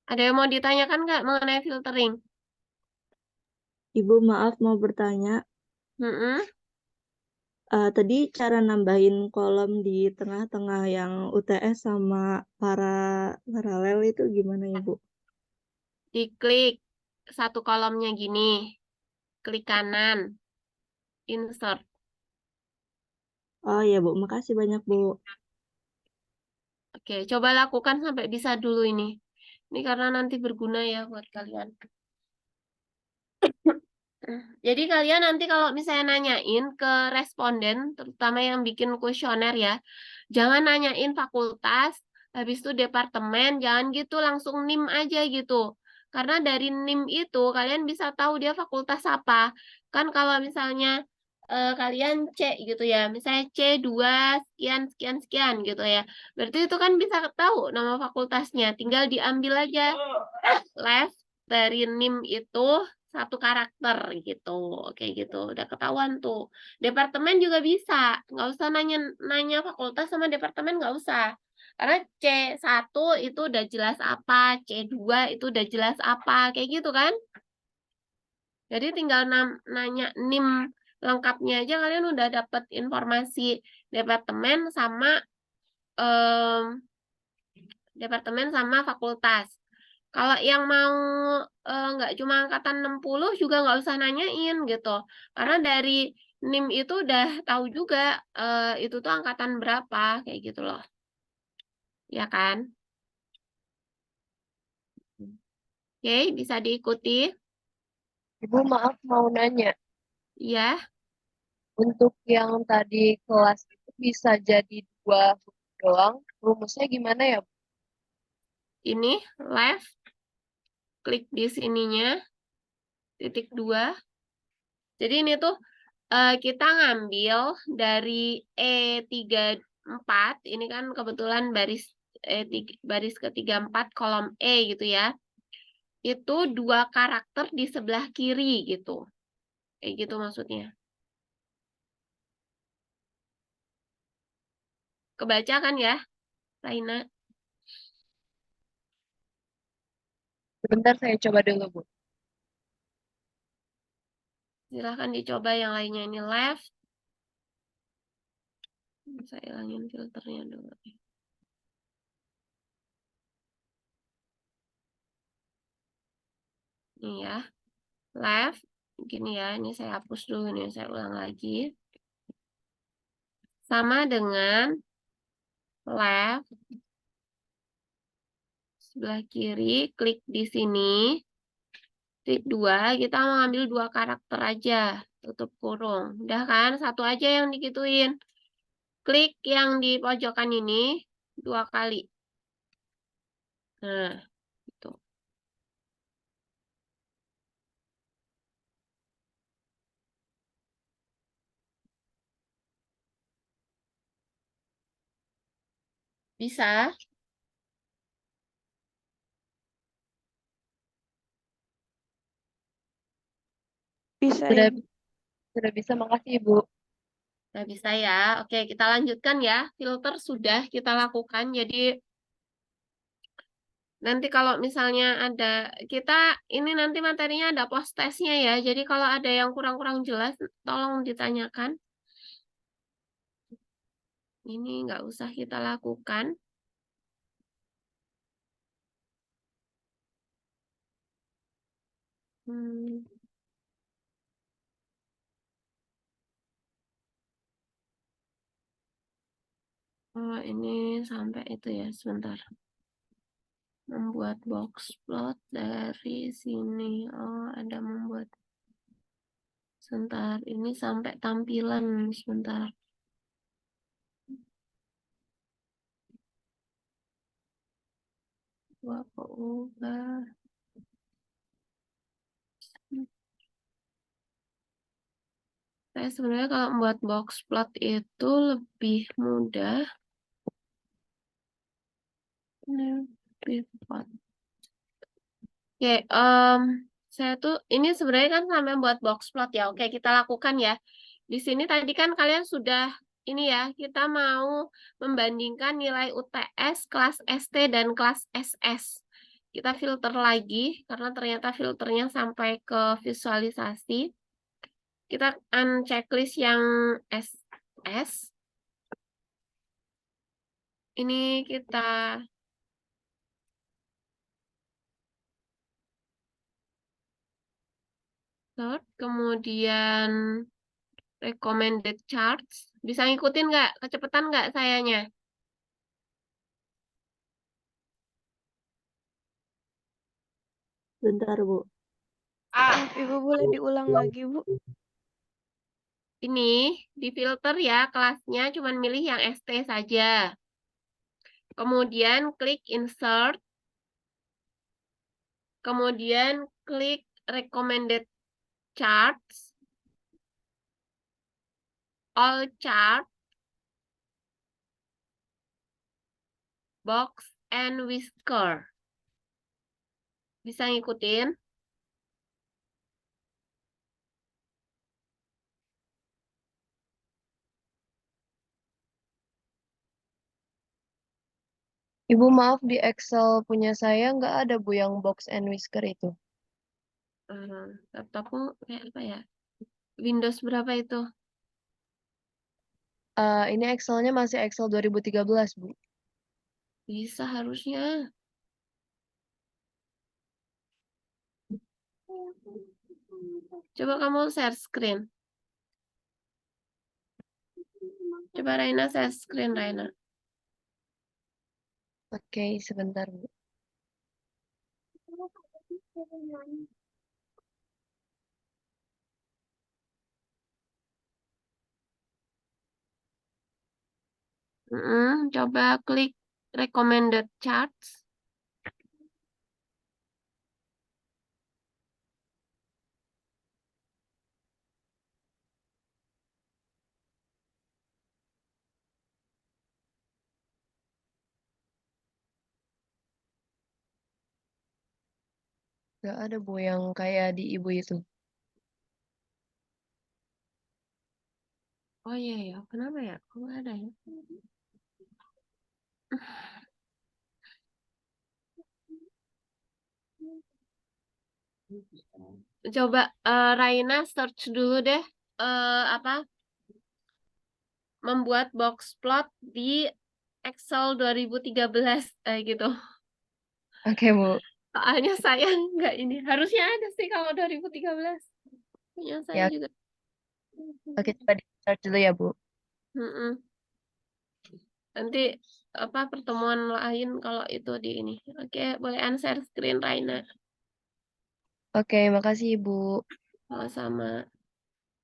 Ada yang mau ditanyakan nggak mengenai filtering? Ibu, maaf mau bertanya. Mm-mm. Tadi cara nambahin kolom di tengah-tengah yang UTS sama paralel itu gimana ya, Bu? Diklik satu kolomnya gini. Klik kanan. Insert. Oh ya, Bu. Makasih banyak, Bu. Oke, coba lakukan sampai bisa dulu ini. Ini karena nanti berguna ya buat kalian. Jadi kalian nanti kalau misalnya nanyain ke responden, terutama yang bikin kuesioner ya, jangan nanyain fakultas, habis itu departemen, jangan gitu langsung NIM aja gitu. Karena dari NIM itu kalian bisa tahu dia fakultas apa. Kan kalau misalnya kalian C gitu ya, misalnya C2 sekian sekian sekian gitu ya. Berarti itu kan bisa tahu nama fakultasnya, tinggal diambil aja left dari NIM itu satu karakter gitu, kayak gitu udah ketahuan tuh. Departemen juga bisa, nggak usah nanya nanya fakultas sama departemen, nggak usah, karena C1 itu udah jelas apa, C2 itu udah jelas apa, kayak gitu kan. Jadi tinggal nanya NIM lengkapnya aja, kalian udah dapet informasi departemen sama fakultas. Kalau yang mau nggak cuma angkatan 60 juga nggak usah nanyain gitu. Karena dari NIM itu udah tahu juga itu tuh angkatan berapa, kayak gitu loh. Ya kan? Oke, bisa diikuti. Ibu maaf mau nanya, Ya, untuk yang tadi kelas itu bisa jadi 2 huruf doang, rumusnya gimana ya, Bu? ini left, klik di sininya, titik 2. Jadi ini tuh kita ngambil dari E34, ini kan kebetulan baris ke-34 kolom E gitu ya. Itu 2 karakter di sebelah kiri gitu. Kayak gitu maksudnya. Kebaca kan ya, Raina? Sebentar saya coba dulu, Bu. Silahkan dicoba yang lainnya ini left. Saya ilangin filternya dulu. Ini ya, left. Gini ya, ini saya hapus dulu nih, saya ulang lagi. Sama dengan left. Sebelah kiri, klik di sini. Klik 2, kita mau ambil 2 karakter aja. Tutup kurung. Udah kan? Satu aja yang dikituin. Klik yang di pojokan ini 2 kali. Nah, itu. Bisa? Bisa Sudah, Ibu. sudah bisa, makasih Ibu. Nah, bisa ya. Oke, kita lanjutkan ya. Filter sudah kita lakukan. Jadi, nanti kalau misalnya ada, kita ini nanti materinya ada post testnya ya. Jadi, kalau ada yang kurang-kurang jelas, tolong ditanyakan. Ini nggak usah kita lakukan. Hmm. Oh, ini sampai itu ya, sebentar. Membuat box plot dari sini. Oh, ada membuat. Sebentar, ini sampai tampilan, sebentar. Gua kok ubah. Saya sebenarnya kalau membuat box plot itu lebih mudah. Lebih cepat. Oke, saya tuh ini sebenarnya kan sampai buat box plot ya. Oke, kita lakukan ya. Di sini tadi kan kalian sudah ini ya, kita mau membandingkan nilai UTS kelas ST dan kelas SS. Kita filter lagi karena ternyata filternya sampai ke visualisasi. Kita checklist yang SS. Ini kita sort, kemudian recommended charts. Bisa ngikutin nggak? Kecepatan nggak sayanya? Bentar, Bu. Maaf Ibu, boleh diulang lagi Bu? Ini di filter ya, kelasnya cuma milih yang ST saja. Kemudian klik insert. Kemudian klik recommended charts. All chart. Box and whisker. Bisa ngikutin? Ibu maaf, di Excel punya saya nggak ada Bu yang box and whisker itu. Laptopmu kayak apa ya? Windows berapa itu? Ini Excelnya masih Excel 2013 Bu. Bisa harusnya. Coba kamu share screen. Coba Raina share screen, Raina. Oke, sebentar Bu. Coba klik recommended charts. Nggak ada Bu yang kayak di Ibu itu. Oh iya ya, kenapa ya? Kok nggak ada ya? Coba Raina search dulu deh apa membuat box plot di Excel 2013 gitu. Oke, Bu. Soalnya saya nggak ini. Harusnya ada sih kalau 2013. Punya saya Ya, juga. oke, coba di-search dulu ya, Bu. Mm-mm. Nanti apa pertemuan lain kalau itu di ini. Oke, boleh share screen Raina. Oke, makasih, Bu. Sama-sama.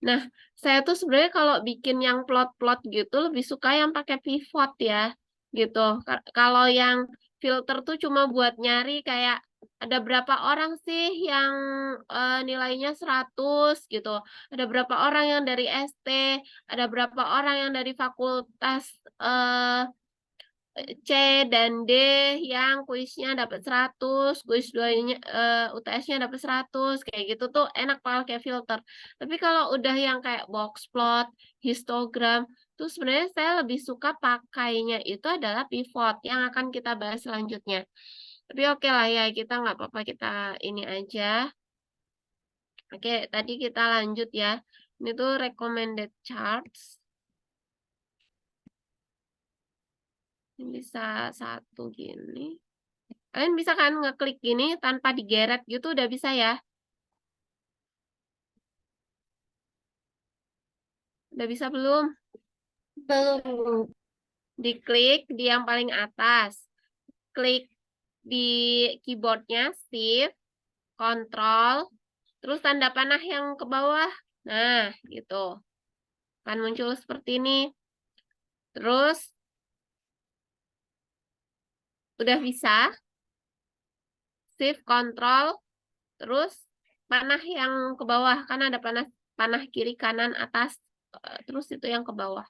Nah, saya tuh sebenarnya kalau bikin yang plot-plot gitu lebih suka yang pakai pivot ya, gitu. Kalau yang filter tuh cuma buat nyari kayak ada berapa orang sih yang nilainya 100 gitu. Ada berapa orang yang dari ST, ada berapa orang yang dari fakultas C dan D yang kuisnya dapat 100, kuis 2-nya UTS-nya dapat 100, kayak gitu tuh enak pakai filter. Tapi kalau udah yang kayak box plot, histogram, tuh sebenarnya saya lebih suka pakainya itu adalah pivot yang akan kita bahas selanjutnya. Tapi oke lah ya, kita nggak apa-apa, kita ini aja. Oke, tadi kita lanjut ya. Ini tuh recommended charts. Ini bisa satu gini. Kalian bisa kan ngeklik gini tanpa digeret gitu udah bisa ya? Udah bisa belum? Belum. Diklik di yang paling atas. Klik di keyboardnya Shift, Control, terus tanda panah yang ke bawah. Nah, gitu. Akan muncul seperti ini. Terus, udah bisa. Shift, Control, terus panah yang ke bawah. Kan ada panah kiri, kanan, atas. Terus itu yang ke bawah.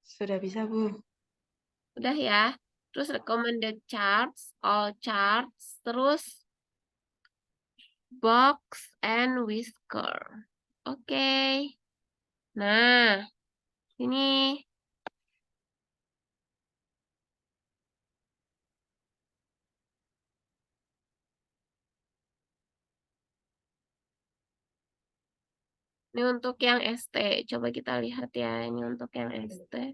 Sudah bisa, Bu. Udah ya. Terus recommended charts, all charts, terus box and whisker. Oke. Nah, ini untuk yang ST. Coba kita lihat ya, ini untuk yang ST.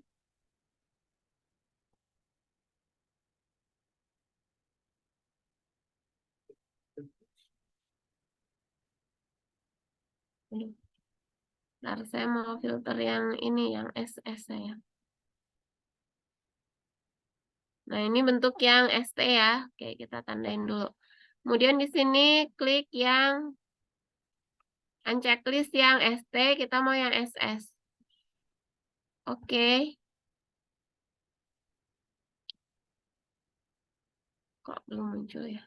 Bentar, saya mau filter yang ini, yang SS saya. Nah, ini bentuk yang ST ya. Oke, kita tandain dulu. Kemudian di sini klik yang unchecklist yang ST, kita mau yang SS. Oke. Kok belum muncul ya?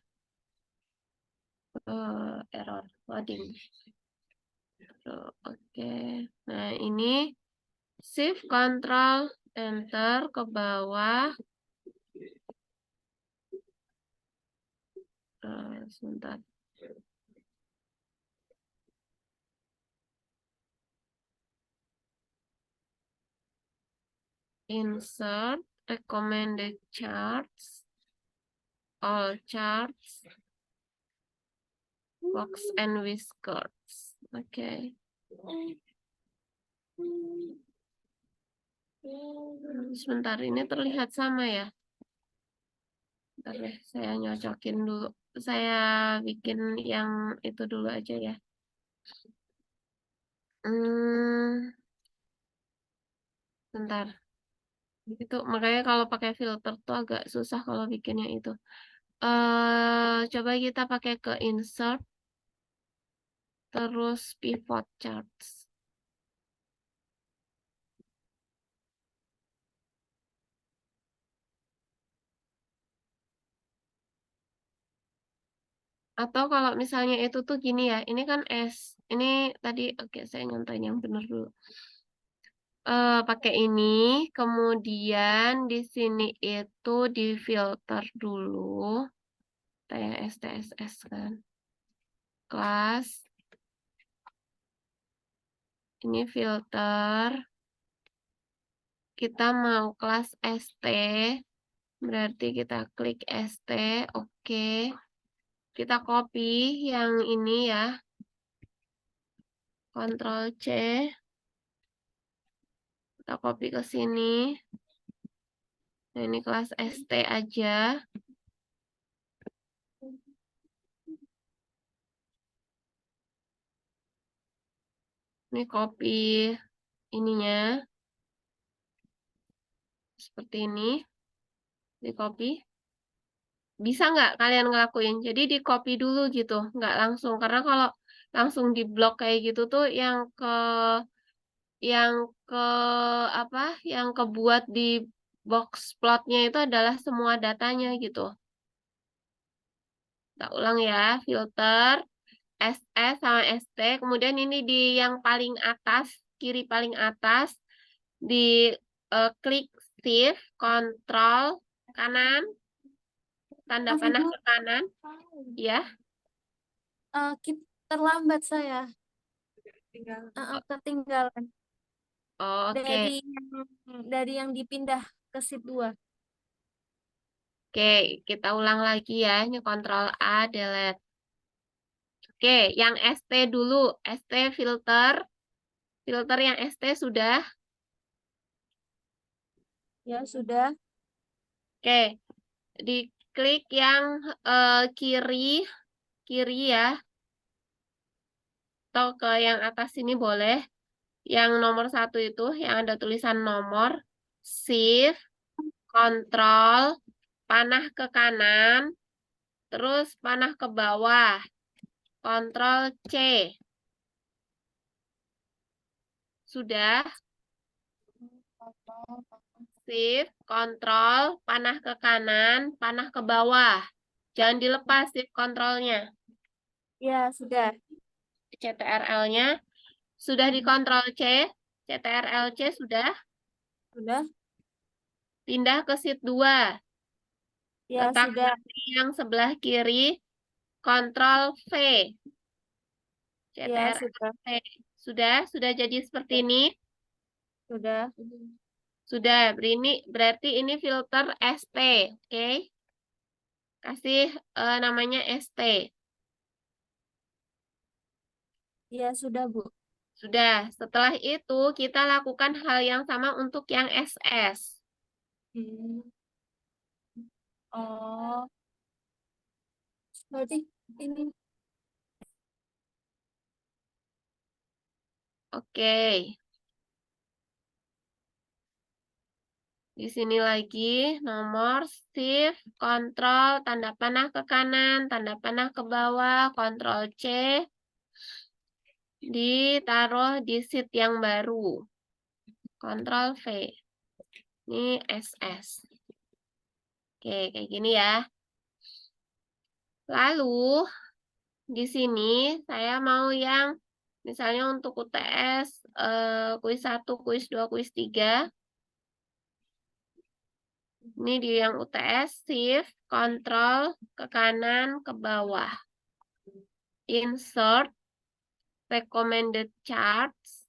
Error loading. Oke. Nah, ini Shift Control Enter ke bawah. Sebentar. Insert recommended charts, all charts, box and whiskers. Oke. Sebentar, ini terlihat sama ya. Bentar deh, saya nyocokin dulu. Saya bikin yang itu dulu aja ya. Bentar. Itu makanya kalau pakai filter tuh agak susah kalau bikinnya itu. Coba kita pakai ke insert, terus pivot charts. Atau kalau misalnya itu tuh gini ya, ini kan ini tadi oke saya nyontain yang benar dulu. Pakai ini, kemudian di sini itu di filter dulu, kayak STSS kan, kelas, ini filter, kita mau kelas ST, berarti kita klik ST, oke. Kita copy yang ini ya, Ctrl C, kita copy ke sini. Nah, ini kelas ST aja. Ini copy ininya. Seperti ini. Di copy. Bisa nggak kalian ngelakuin? Jadi di copy dulu gitu. Nggak langsung. Karena kalau langsung di blok kayak gitu tuh yang ke apa? Yang kebuat di box plotnya itu adalah semua datanya gitu. Kita ulang ya. Filter. SS sama ST. Kemudian ini di yang paling atas. Kiri paling atas. Di klik Shift, Control, kanan, tanda Mas panah Ibu, ke kanan, ya. terlambat saya. Ketinggalan Oh, oke. dari yang dipindah ke sheet 2. Oke, kita ulang lagi ya. Ini Ctrl A, delete. Oke, yang ST dulu. ST filter. Filter yang ST sudah. Ya, sudah. Oke, diklik yang kiri ya. Atau ke yang atas ini boleh. Yang nomor 1 itu, yang ada tulisan nomor. Shift, Control, panah ke kanan, terus panah ke bawah. Ctrl C. Sudah. Shift, Control, panah ke kanan, panah ke bawah. Jangan dilepas shift kontrolnya. Ya, sudah. CTRL-nya. Sudah di Ctrl C. CTRL C sudah. Sudah. Pindah ke sheet 2. Ya, Letak sudah. yang sebelah kiri. Ctrl V. Ya, CTRL sudah. V. Sudah jadi seperti ini. Sudah. Sudah, berarti ini filter ST, oke? Kasih namanya ST. Ya, sudah, Bu. Sudah, setelah itu kita lakukan hal yang sama untuk yang SS. Oh, berarti ini. Oke. Di sini lagi, nomor, shift, kontrol, tanda panah ke kanan, tanda panah ke bawah, kontrol C. Ditaruh di sheet yang baru. Kontrol V. Ini SS. Oke, kayak gini ya. Lalu, di sini saya mau yang, misalnya untuk UTS, kuis 1, kuis 2, kuis 3. Ini di yang UTS, shift, kontrol, ke kanan, ke bawah. Insert, recommended charts,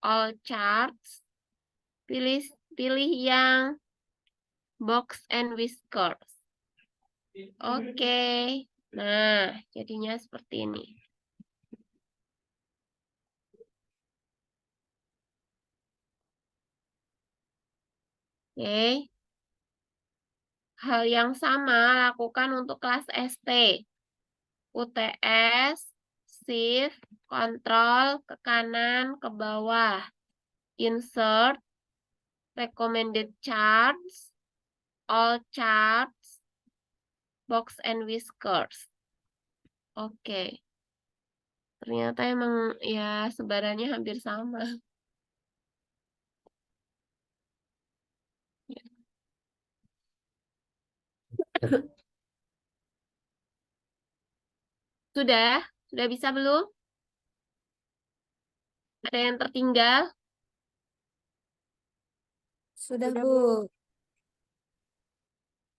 all charts. Pilih yang box and whiskers. Oke. Nah, jadinya seperti ini. Oke. Hal yang sama lakukan untuk kelas ST. UTS, shift, kontrol, ke kanan, ke bawah. Insert, recommended charts, all charts, box and whiskers. Oke. Ternyata emang ya sebarannya hampir sama. Sudah? Sudah bisa belum? Ada yang tertinggal? Sudah, Bu.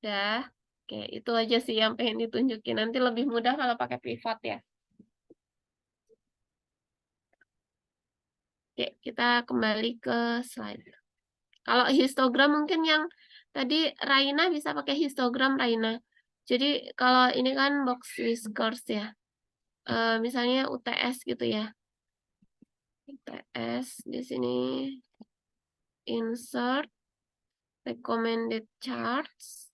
Sudah. Oke, itu aja sih yang pengen ditunjukin. Nanti lebih mudah kalau pakai pivot ya. Oke, kita kembali ke slide. Kalau histogram mungkin yang tadi Raina bisa pakai histogram Raina. Jadi kalau ini kan box whiskers ya. Misalnya UTS gitu ya. UTS di sini insert recommended charts,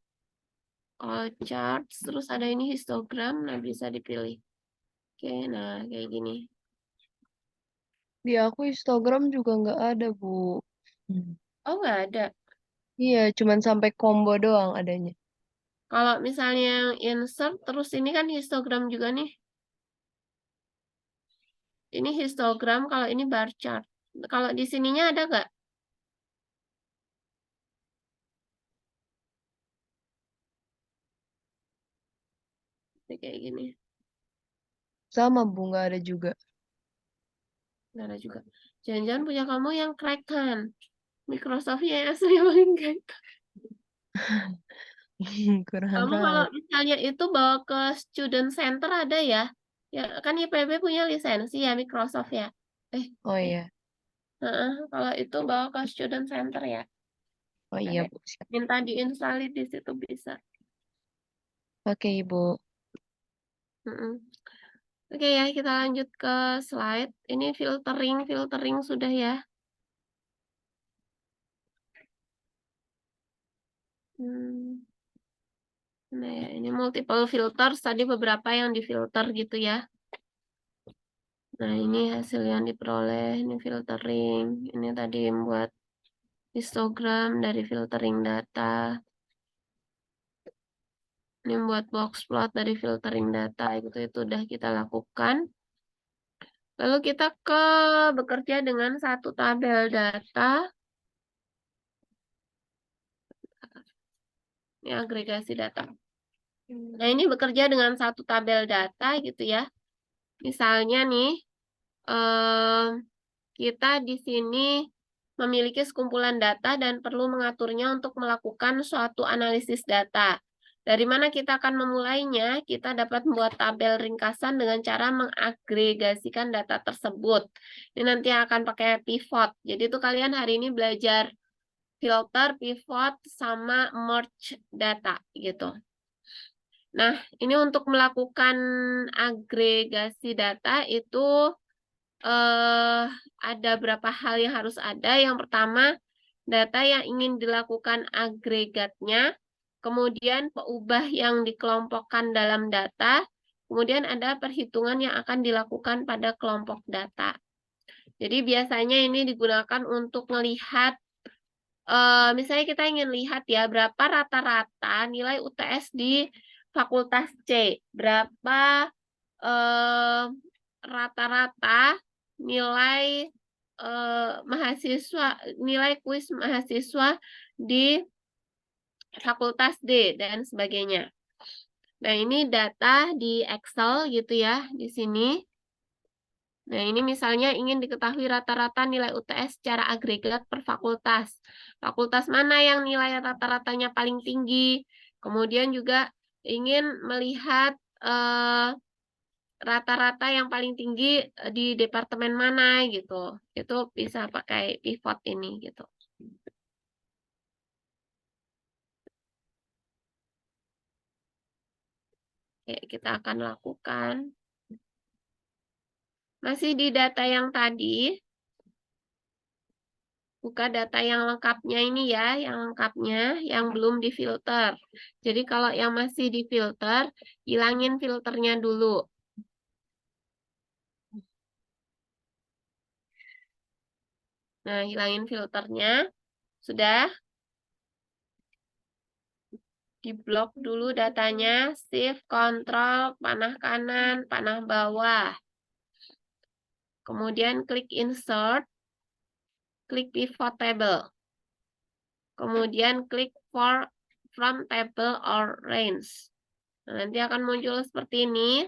all charts, terus ada ini histogram, nah bisa dipilih. Oke, nah kayak gini. Di aku histogram juga nggak ada, Bu. Oh, nggak ada. Iya, cuman sampai combo doang adanya. Kalau misalnya yang insert, terus ini kan histogram juga nih. Ini histogram, kalau ini bar chart. Kalau di sininya ada nggak? Kayak gini. Sama, Bu, nggak ada juga. Nggak ada juga. Jangan-jangan punya kamu yang crack kan? Microsoft-nya yang asli yang paling crack. Kurang Kamu tahu. kalau misalnya itu bawa ke student center ada ya? Ya kan IPB punya lisensi ya Microsoft ya. Oh iya. Kalau itu bawa ke student center ya. Oh iya, Bu. Siap. Minta diinstalin di situ bisa. Oke, Ibu. Mm-mm. Oke ya, kita lanjut ke slide. Ini filtering sudah ya. Nah ya, ini multiple filters tadi beberapa yang difilter gitu ya. Nah ini hasil yang diperoleh, ini filtering. Ini tadi membuat histogram dari filtering data. Ini membuat box plot dari filtering data, itu udah kita lakukan. Lalu kita bekerja dengan satu tabel data. Ini agregasi data. Nah, ini bekerja dengan satu tabel data gitu ya. Misalnya nih, kita di sini memiliki sekumpulan data dan perlu mengaturnya untuk melakukan suatu analisis data. Dari mana kita akan memulainya? Kita dapat membuat tabel ringkasan dengan cara mengagregasikan data tersebut. Ini nanti akan pakai pivot. Jadi itu kalian hari ini belajar filter, pivot, sama merge data gitu. Nah, ini untuk melakukan agregasi data itu ada berapa hal yang harus ada. Yang pertama, data yang ingin dilakukan agregatnya, kemudian peubah yang dikelompokkan dalam data, kemudian ada perhitungan yang akan dilakukan pada kelompok data. Jadi biasanya ini digunakan untuk melihat, misalnya kita ingin lihat ya, berapa rata-rata nilai UTS di Fakultas C, berapa rata-rata nilai mahasiswa, nilai kuis mahasiswa di Fakultas D dan sebagainya. Nah, ini data di Excel gitu ya, di sini. Nah, ini misalnya ingin diketahui rata-rata nilai UTS secara agregat per fakultas. Fakultas mana yang nilai rata-ratanya paling tinggi. Kemudian juga ingin melihat rata-rata yang paling tinggi di departemen mana gitu. Itu bisa pakai pivot ini gitu. Oke, kita akan lakukan. Masih di data yang tadi. Buka data yang lengkapnya ini ya, yang lengkapnya, yang belum difilter. Jadi kalau yang masih difilter, hilangin filternya dulu. Nah, hilangin filternya. Sudah. Diblok dulu datanya, shift, control, panah kanan, panah bawah. Kemudian klik insert, klik pivot table. Kemudian klik from table or range. Nah, nanti akan muncul seperti ini.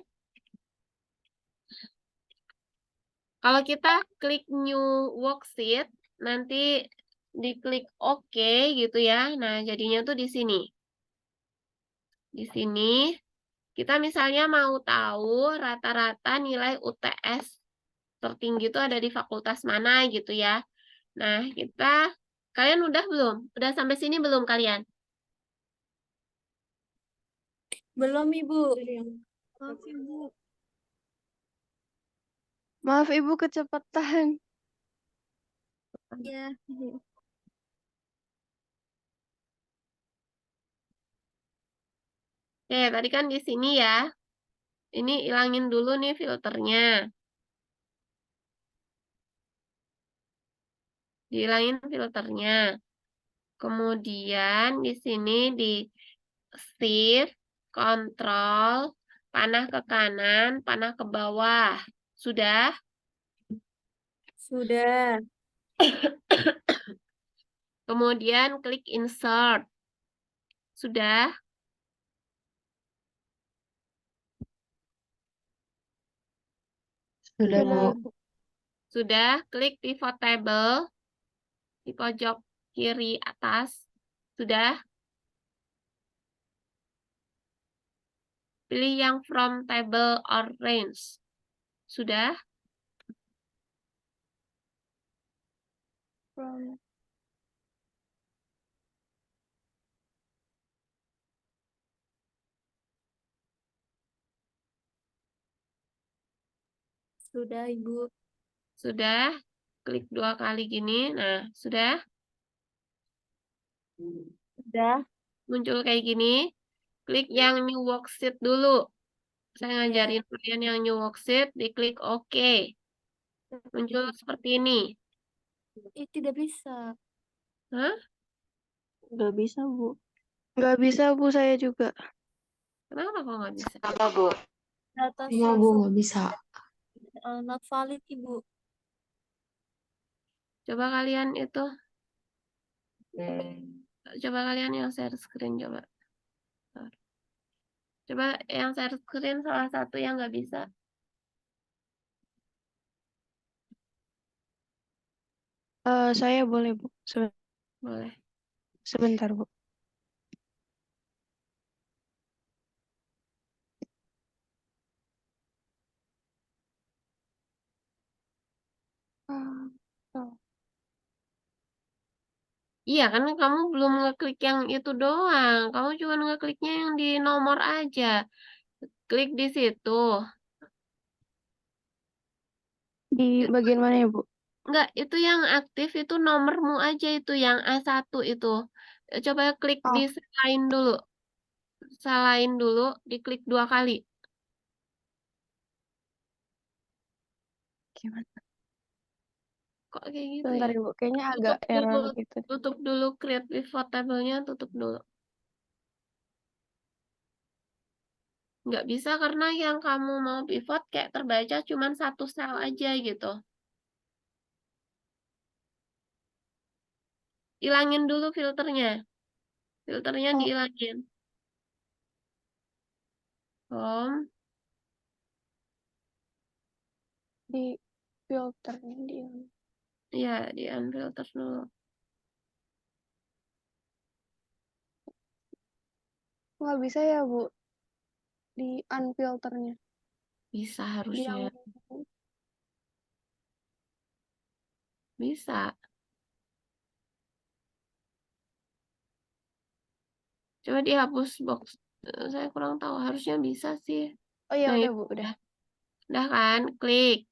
Kalau kita klik new worksheet, nanti diklik OK gitu ya. Nah, jadinya tuh di sini. Di sini kita misalnya mau tahu rata-rata nilai UTS tertinggi itu ada di fakultas mana gitu ya. Nah, kita Kalian udah belum? Udah sampai sini belum kalian? Belum, Ibu. Maaf, Ibu. Maaf Ibu kecepatan. Ya. Oke, tadi kan di sini ya. Ini ilangin dulu nih filternya. Dihilangin filternya. Kemudian di sini di shift, kontrol, panah ke kanan, panah ke bawah. Sudah? Sudah. Kemudian klik insert. Sudah? Sudah, Bu. Sudah, klik pivot table di pojok kiri atas. Sudah? Pilih yang from table or range. Sudah? Sudah, Ibu. Sudah? Klik 2 kali gini. Nah, sudah? Sudah. Muncul kayak gini. Klik yang new worksheet dulu. Saya ngajarin kalian yang new worksheet, diklik OK. Muncul seperti ini. Tidak bisa. Hah? Nggak bisa, Bu. Nggak bisa Bu, saya juga. Kenapa kok nggak bisa? Apa, Bu? Data Iya, Bu, nggak bisa. not valid, Ibu. Coba kalian itu. Coba kalian yang share screen coba. Coba yang share screen salah satu yang nggak bisa. Saya boleh Bu. Boleh. Sebentar Bu. Iya kan kamu belum ngeklik yang itu doang. Kamu cuma ngekliknya yang di nomor aja. Klik di situ. Di bagian mana ya Bu? Enggak, itu yang aktif itu nomormu aja itu yang A1 itu. Coba klik di Oh. salain dulu. Salain dulu, diklik 2 kali. Gimana? Kok kayak gitu Bentar ya? Ibu, kayaknya agak error gitu. Tutup dulu create pivot table-nya, tutup dulu. Nggak bisa karena yang kamu mau pivot kayak terbaca cuma satu sel aja gitu. Ilangin dulu filternya. Filternya Oh. diilangin. Home. Di filternya di Iya, di unfilter dulu. nggak bisa ya Bu, di unfilternya. Bisa Di harusnya. yang Bisa. Coba dihapus box. Saya kurang tahu. Harusnya bisa sih. oh iya Nah, udah itu Bu, udah. udah kan? Klik.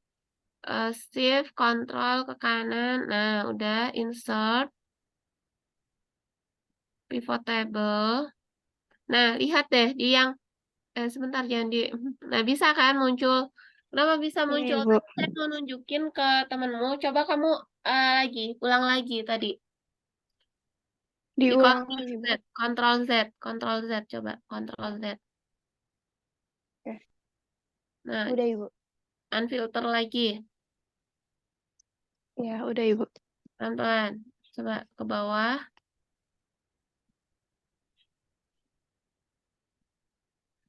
Shift, kontrol ke kanan. Nah, udah insert. Pivot table. Nah, lihat deh di yang sebentar jangan di. Nah, bisa kan muncul? Kenapa bisa Iya muncul? Bu. Saya mau nunjukin ke temenmu. Coba kamu lagi, ulang lagi tadi. Di Diulang Ctrl lagi Bu. Z, Ctrl Z, Ctrl Z, coba Ctrl Z. Oke. Nah, Udah Ibu. unfilter lagi, Ya udah Ibu. pelan-pelan. Coba ke bawah.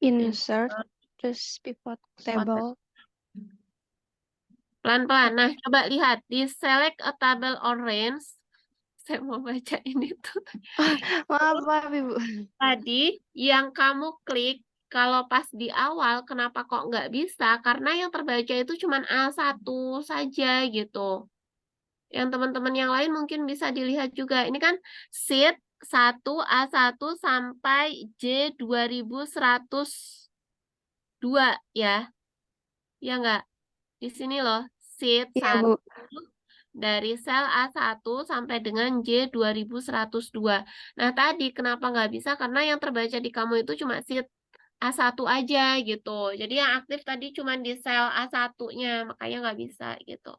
Insert, terus pivot table. Pelan-pelan. Nah, coba lihat di select a table or range. Saya mau baca ini tuh. Maaf Ibu. Tadi yang kamu klik kalau pas di awal kenapa kok nggak bisa? Karena yang terbaca itu cuma A1 saja gitu. Yang teman-teman yang lain mungkin bisa dilihat juga. Ini kan sheet 1A1 sampai J2102 ya. Ya enggak? Di sini loh, sheet Iya, 1 Bu. dari sel A1 sampai dengan J2102. Nah, tadi kenapa nggak bisa? Karena yang terbaca di kamu itu cuma sheet A1 aja gitu. Jadi yang aktif tadi cuma di sel A1-nya, makanya nggak bisa gitu.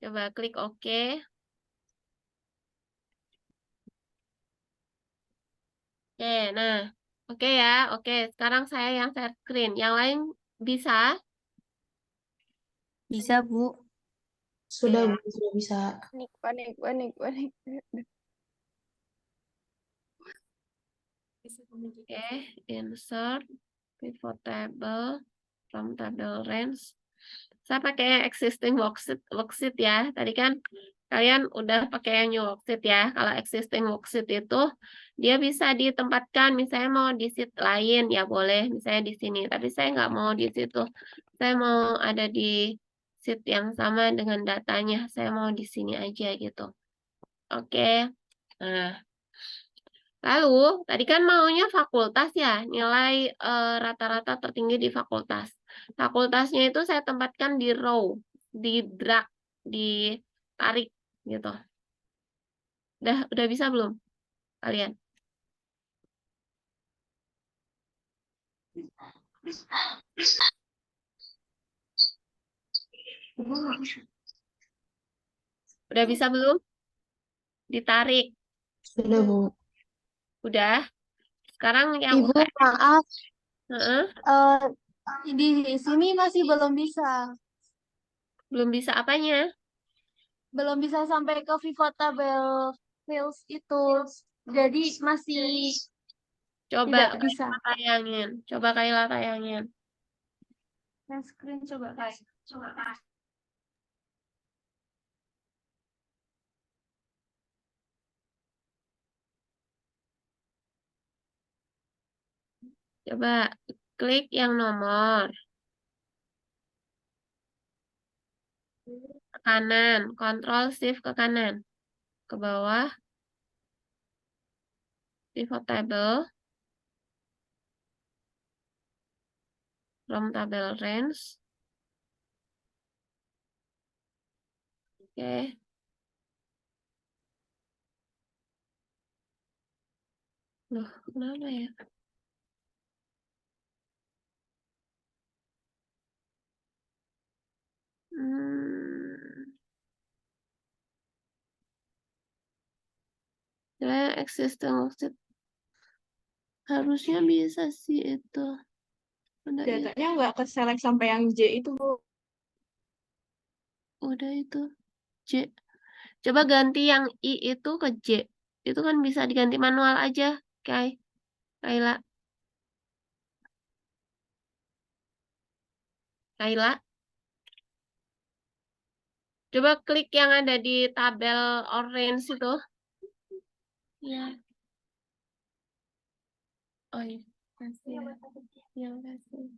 Coba klik OK. Oke, nah. Oke ya, oke. Sekarang saya yang share screen. Yang lain bisa? Bisa, Bu. Sudah, Oke. Bu, sudah bisa. Panik. Oke, insert pivot table from table range. Saya pakai existing worksheet ya. Tadi kan kalian udah pakai yang new worksheet ya. Kalau existing worksheet itu dia bisa ditempatkan, misalnya mau di sheet lain ya boleh, misalnya di sini. Tapi saya nggak mau di situ. Saya mau ada di sheet yang sama dengan datanya. Saya mau di sini aja gitu. Oke. Nah. Lalu, tadi kan maunya fakultas ya, nilai rata-rata tertinggi di fakultas. Fakultasnya itu saya tempatkan di row, di drag, ditarik gitu. Udah bisa belum kalian? Udah bisa belum? Ditarik. Sudah, Bu. Udah. Sekarang yang Ibu, UTS. maaf. Heeh, Di sini masih belum bisa. belum bisa apanya? Belum bisa sampai ke pivot table fields itu. Jadi masih Coba tidak Kayla bisa. tayangin. Coba Kayla tayangin. Share screen coba, guys. Coba klik yang nomor. Ke kanan, Ctrl Shift ke kanan. Ke bawah, pivot table, from table range. Oke. Loh, kenapa ya? Saya existing worksheet. Harusnya bisa sih itu. Udah, ya. Datanya nggak ke select sampai yang J itu, Bu. Udah itu. J. Coba ganti yang I itu ke J. Itu kan bisa diganti manual aja, Kayla. Coba klik yang ada di tabel orange itu. Ya. Oh iya. Kasih. Ya, kasih.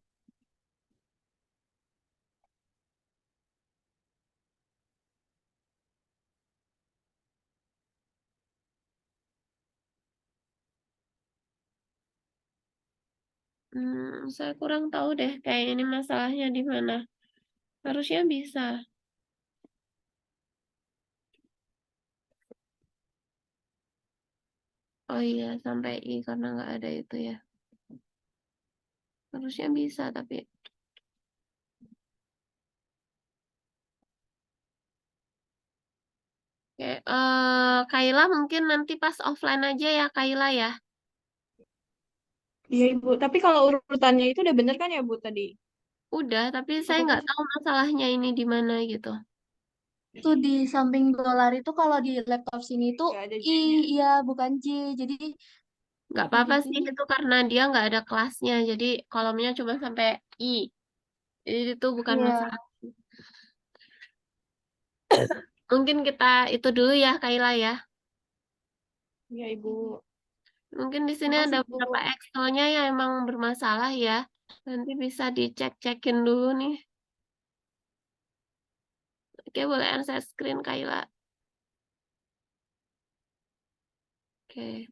Saya kurang tahu deh, kayak ini masalahnya di mana. Harusnya bisa. Oh iya, sampai I karena nggak ada itu ya. Harusnya bisa, tapi... Oke, Kayla mungkin nanti pas offline aja ya, Kayla ya. Iya, Ibu. Tapi kalau urutannya itu udah bener kan ya, Bu, tadi? Udah, tapi saya Aku nggak kan tahu masalahnya ini di mana gitu. Itu di samping dolar itu kalau di laptop sini tuh nggak ada I, J-nya. iya bukan J. Jadi Nggak apa-apa di sih, sini itu karena dia nggak ada kelasnya. Jadi kolomnya cuma sampai I. Jadi itu bukan iya. masalah. Mungkin kita itu dulu ya, Kayla ya. Iya, Ibu. Mungkin di sini ada Makasih, Bu. beberapa Excel-nya yang emang bermasalah ya. Nanti bisa dicek-cekin dulu nih. Oke, boleh share screen Kayla. Oke.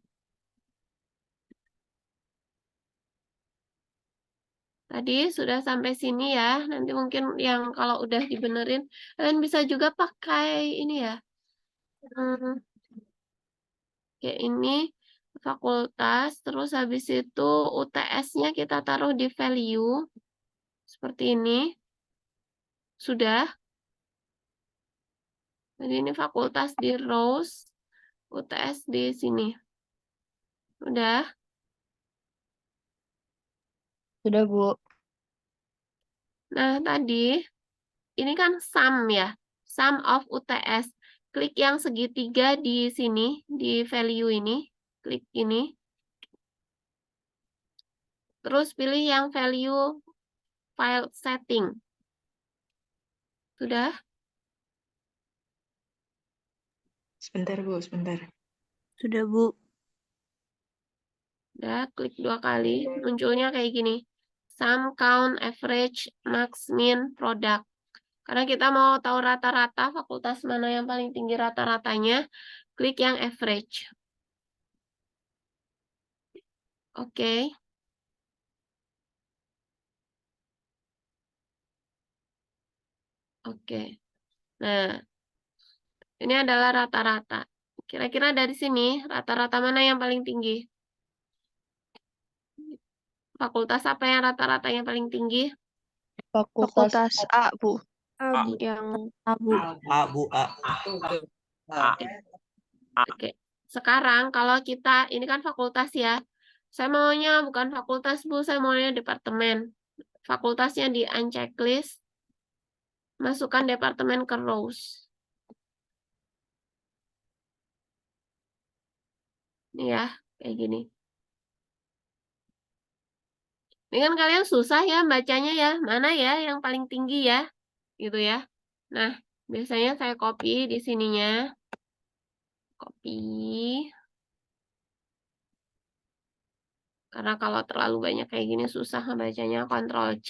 Tadi sudah sampai sini ya. Nanti mungkin yang kalau udah dibenerin, kalian bisa juga pakai ini ya. Kayak ini fakultas, terus habis itu UTS-nya kita taruh di value. Seperti ini. Sudah. Jadi ini fakultas di rows, UTS di sini. Udah. Sudah, Bu. Nah, tadi ini kan sum ya. Sum of UTS. Klik yang segitiga di sini, di value ini. Klik ini. Terus pilih yang value file setting. Sudah? Sebentar, Bu, sebentar. Sudah, Bu. Udah, klik 2 kali. Munculnya kayak gini. Sum, count, average, max, min, product. Karena kita mau tahu rata-rata fakultas mana yang paling tinggi rata-ratanya, klik yang average. Oke. Oke. Nah, ini adalah rata-rata. Kira-kira dari sini, rata-rata mana yang paling tinggi? Fakultas apa yang rata-rata yang paling tinggi? Fakultas A, Bu. A. Yang Abu. A, Bu, A. A. Oke. Sekarang kalau kita, ini kan fakultas ya. Saya maunya bukan fakultas, Bu. Saya maunya departemen. Fakultasnya di unchecklist. Masukkan departemen ke rows. Ini ya, kayak gini. Ini kan kalian susah ya bacanya ya. Mana ya yang paling tinggi ya? Gitu ya. Nah, biasanya saya copy di sininya. Copy. Karena kalau terlalu banyak kayak gini susah bacanya. Ctrl C.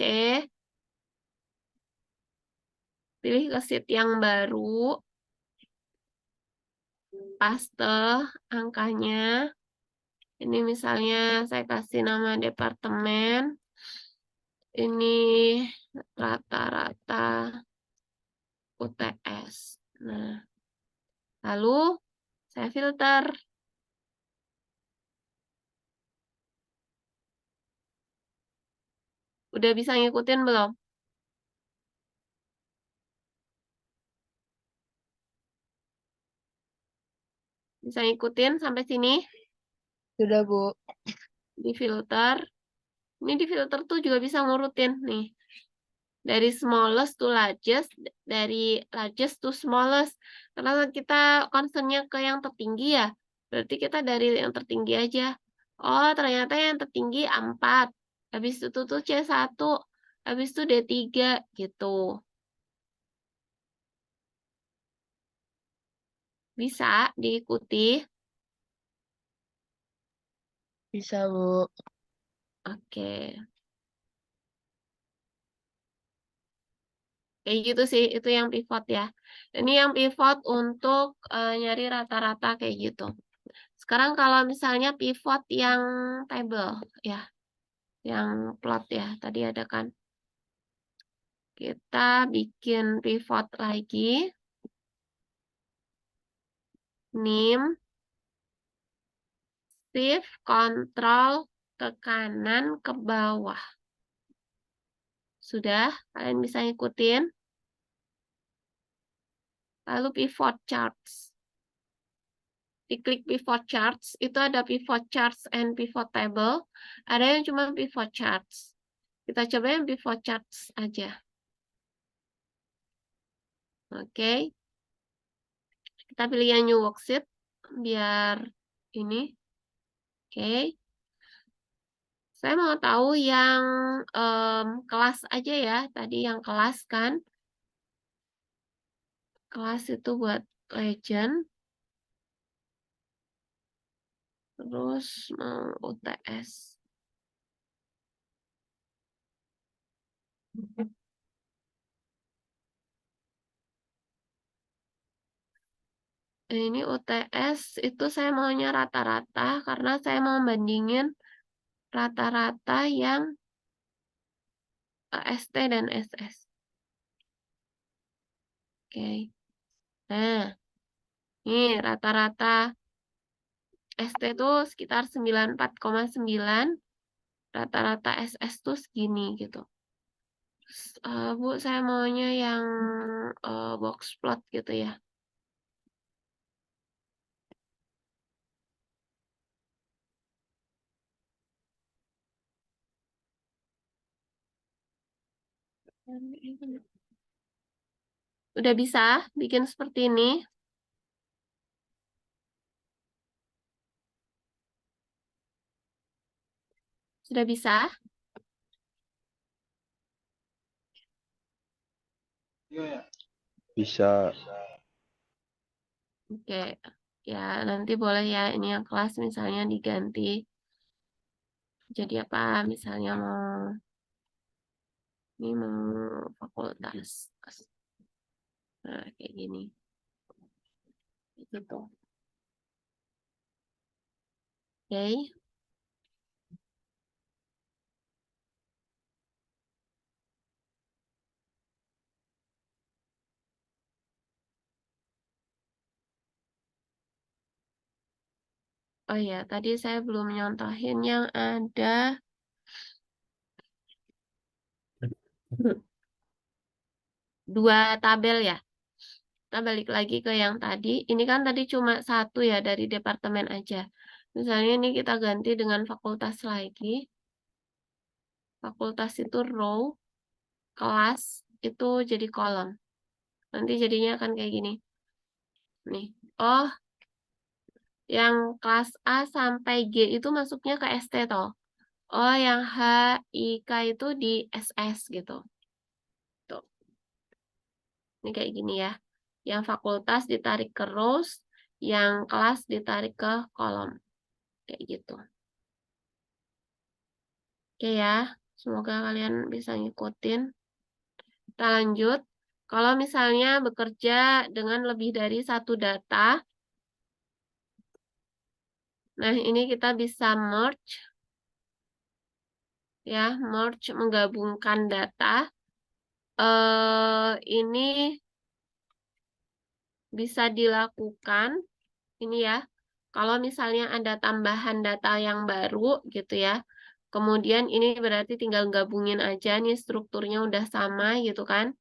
Pilih ke sheet yang baru. Paste angkanya. Ini misalnya saya kasih nama departemen. Ini rata-rata UTS. Nah, lalu saya filter. Udah bisa ngikutin belum? Bisa ngikutin sampai sini? Sudah, Bu. Di filter. Ini di filter tuh juga bisa ngurutin nih. Dari smallest to largest, dari largest to smallest. Karena kita concernnya ke yang tertinggi ya. Berarti kita dari yang tertinggi aja. Oh, ternyata yang tertinggi 4. Habis itu tuh C1. Habis itu D3 gitu. Bisa diikuti. Bisa, Bu. Oke. Kayak gitu sih, itu yang pivot ya. Ini yang pivot untuk nyari rata-rata kayak gitu. Sekarang kalau misalnya pivot yang table ya, yang plot ya, tadi ada kan. Kita bikin pivot lagi. Nim, shift, control ke kanan, ke bawah. Sudah, kalian bisa ngikutin. Lalu pivot charts. Diklik pivot charts, itu ada pivot charts and pivot table. Ada yang cuma pivot charts. Kita coba yang pivot charts aja. Oke. Kita pilih yang new worksheet biar ini. Oke. Saya mau tahu yang kelas aja ya. Tadi yang kelas kan. Kelas itu buat legend. Terus mau UTS. Ini UTS itu saya maunya rata-rata karena saya mau bandingin rata-rata yang ST dan SS. Oke. Nah, ini rata-rata ST itu sekitar 94,9, rata-rata SS tuh segini gitu. Terus, Bu, saya maunya yang box plot gitu ya. Udah bisa bikin seperti ini? Sudah bisa? Bisa. Oke. Ya, nanti boleh ya ini yang kelas misalnya diganti. Jadi apa? Misalnya ini mau fakultas. Nah, kayak gini. Gitu. Oke. Oh ya, tadi saya belum nyontohin yang ada dua tabel ya. Kita balik lagi ke yang tadi. Ini kan tadi cuma satu ya dari departemen aja. Misalnya ini kita ganti dengan fakultas lagi. Fakultas itu row, kelas itu jadi kolom. Nanti jadinya akan kayak gini. Nih. Oh, yang kelas A sampai G itu masuknya ke ST toh. Oh, yang H, I, K itu di SS gitu. Tuh. Ini kayak gini ya. Yang fakultas ditarik ke rows, yang kelas ditarik ke kolom. Kayak gitu. Oke ya, semoga kalian bisa ngikutin. Kita lanjut. Kalau misalnya bekerja dengan lebih dari satu data, nah ini kita bisa merge. Ya, merge menggabungkan data. Ini bisa dilakukan. Ini ya, kalau misalnya ada tambahan data yang baru gitu ya. Kemudian ini berarti tinggal gabungin aja nih strukturnya udah sama gitu kan.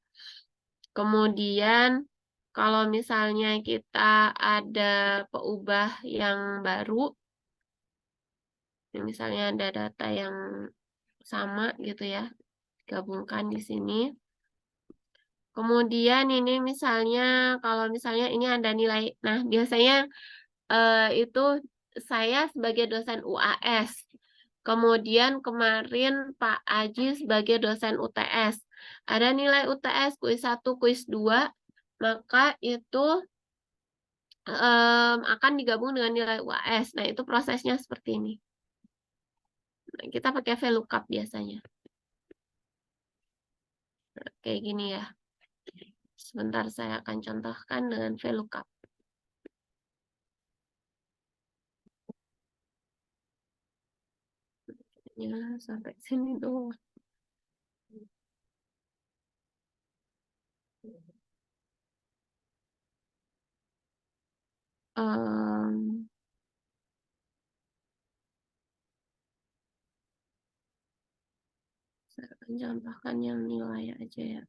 Kemudian kalau misalnya kita ada peubah yang baru, misalnya ada data yang sama gitu ya, gabungkan di sini. Kemudian ini misalnya kalau misalnya ini ada nilai, nah biasanya itu saya sebagai dosen UAS. Kemudian kemarin Pak Aji sebagai dosen UTS. Ada nilai UTS kuis 1, kuis 2, maka itu akan digabung dengan nilai UAS. Nah, itu prosesnya seperti ini. Nah, kita pakai VLOOKUP biasanya. Nah, kayak gini ya. Sebentar saya akan contohkan dengan VLOOKUP. Ya, sampai sini dulu. Saya akan contohkan yang nilai aja ya.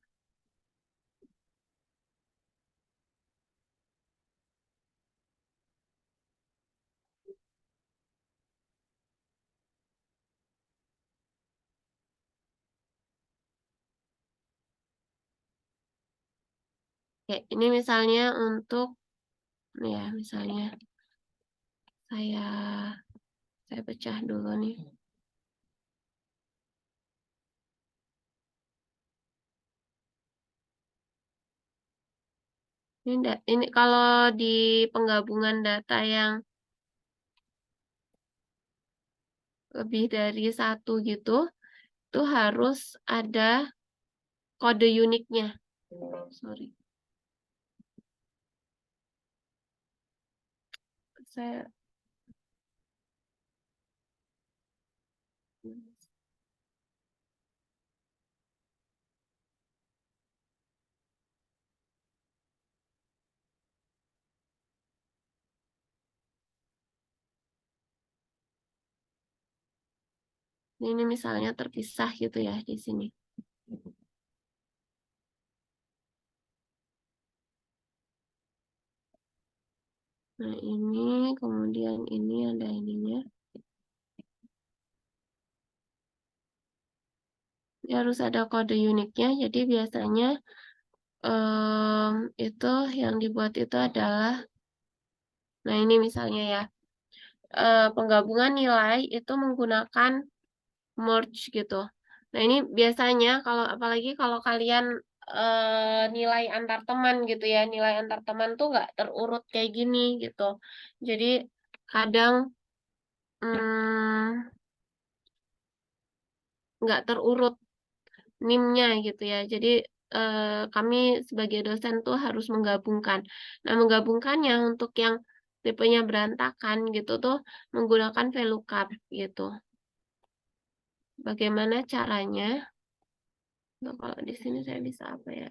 Oke, ini misalnya untuk ya, misalnya saya pecah dulu nih. Ini kalau di penggabungan data yang lebih dari satu gitu, itu harus ada kode uniknya. Sorry. saya ini misalnya terpisah gitu ya di sini. Nah, ini kemudian ini ada ininya. Ini harus ada kode uniknya. Jadi biasanya itu yang dibuat itu adalah, nah ini misalnya ya, penggabungan nilai itu menggunakan merge gitu. Nah ini biasanya kalau apalagi kalau kalian nilai antar teman gitu ya, nilai antar teman tuh nggak terurut kayak gini gitu. Jadi kadang nggak terurut NIM-nya gitu ya. Jadi kami sebagai dosen tuh harus menggabungkan. Nah, menggabungkannya untuk yang tipenya berantakan gitu tuh menggunakan VLOOKUP gitu. Bagaimana caranya? Nah, kalau di sini saya bisa apa ya?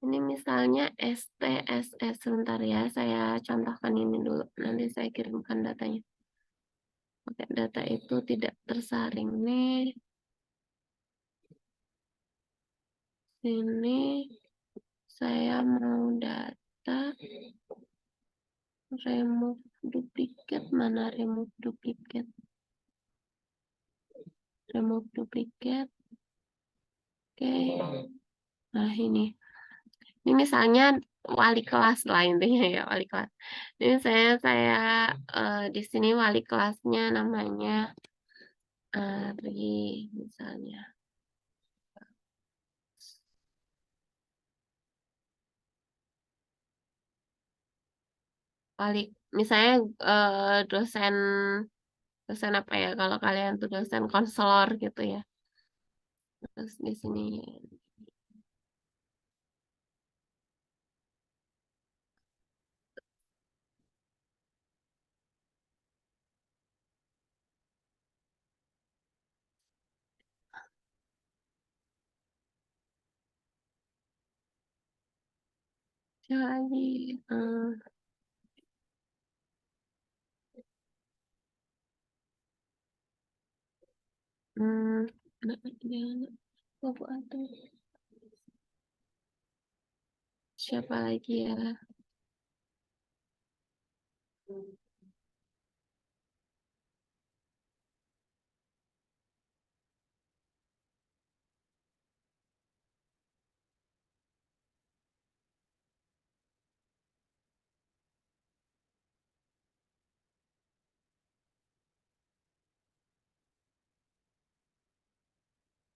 Ini misalnya STSS, sebentar ya, saya contohkan ini dulu. Nanti saya kirimkan datanya. Oke, data itu tidak tersaring nih. Sini saya mau data remove duplicate, mana remove duplicate? Remove duplicate. Oke. Nah, ini misalnya wali kelas lah intinya ya, wali kelas. Ini saya di sini wali kelasnya namanya Ari misalnya. Wali misalnya dosen apa ya, kalau kalian tuh dosen konselor gitu ya. Terus di sini siapa lagi? Siapa lagi ya?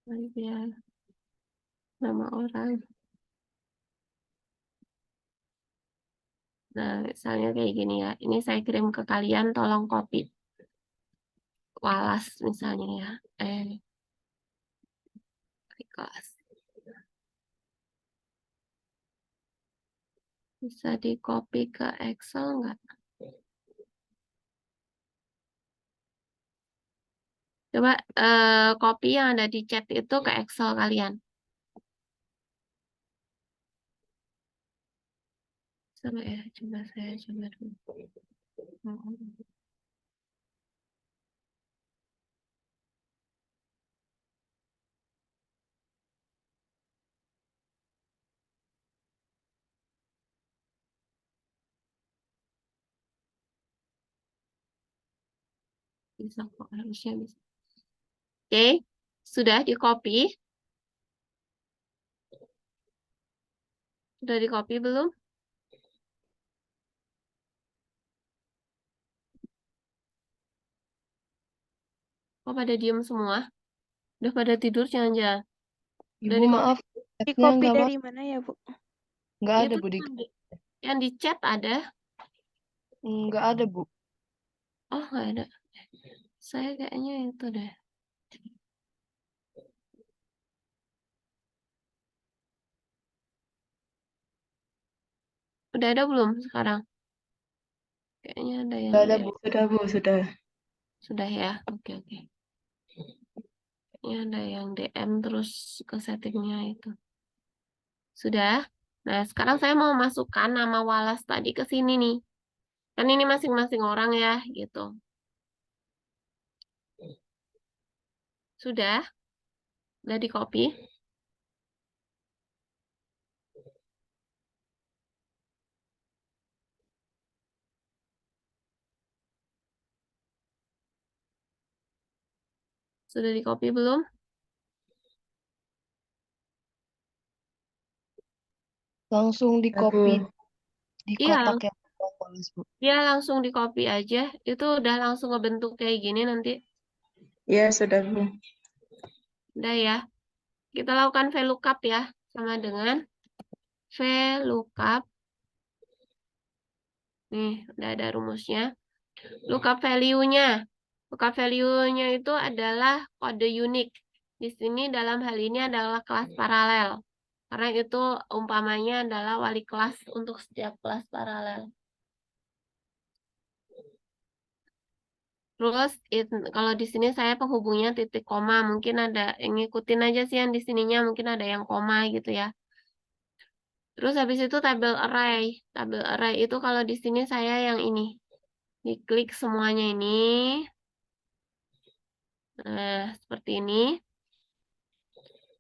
Lagi ya, nama orang. Nah, misalnya kayak gini ya. Ini saya kirim ke kalian, tolong copy. Walas misalnya ya. Kelas. Bisa di copy ke Excel nggak? Coba copy yang ada di chat itu ke Excel kalian. Sama ya, coba saya coba dulu. Bisa kok, harusnya bisa. Oke, sudah di copy? Sudah di copy belum? Kok pada diem semua? Udah pada tidur jangan-jangan? Udah Ibu di maaf, Di chatnya copy nggak dari mana ya, Bu? nggak ada Itu Bu yang di chat ada? nggak ada Bu. Oh, nggak ada. Saya kayaknya itu deh. Udah ada belum sekarang? Kayaknya ada yang Udah ada, DM. Bu. Sudah, Bu, sudah. Sudah ya? Oke, oke. Kayaknya ada yang DM terus ke settingnya itu. Sudah? Nah, sekarang saya mau masukkan nama Wallace tadi ke sini nih. Kan ini masing-masing orang ya, gitu. Sudah? Udah di copy? Sudah di copy belum? Langsung di Sudah, copy Bu. di Iya, kotak yang bagus, Bu. ya langsung di copy aja. Itu udah langsung ngebentuk kayak gini nanti. Ya, sudah, Bu. Udah ya. Kita lakukan VLOOKUP ya. Sama dengan VLOOKUP. Nih, udah ada rumusnya. Lookup value-nya. Lookup value-nya itu adalah kode unik. Di sini dalam hal ini adalah kelas paralel. Karena itu umpamanya adalah wali kelas untuk setiap kelas paralel. Terus kalau di sini saya penghubungnya titik koma, mungkin ada yang ngikutin aja sih yang di sininya, mungkin ada yang koma gitu ya. Terus habis itu tabel array. Tabel array itu kalau di sini saya yang ini. Diklik semuanya ini. Nah, seperti ini.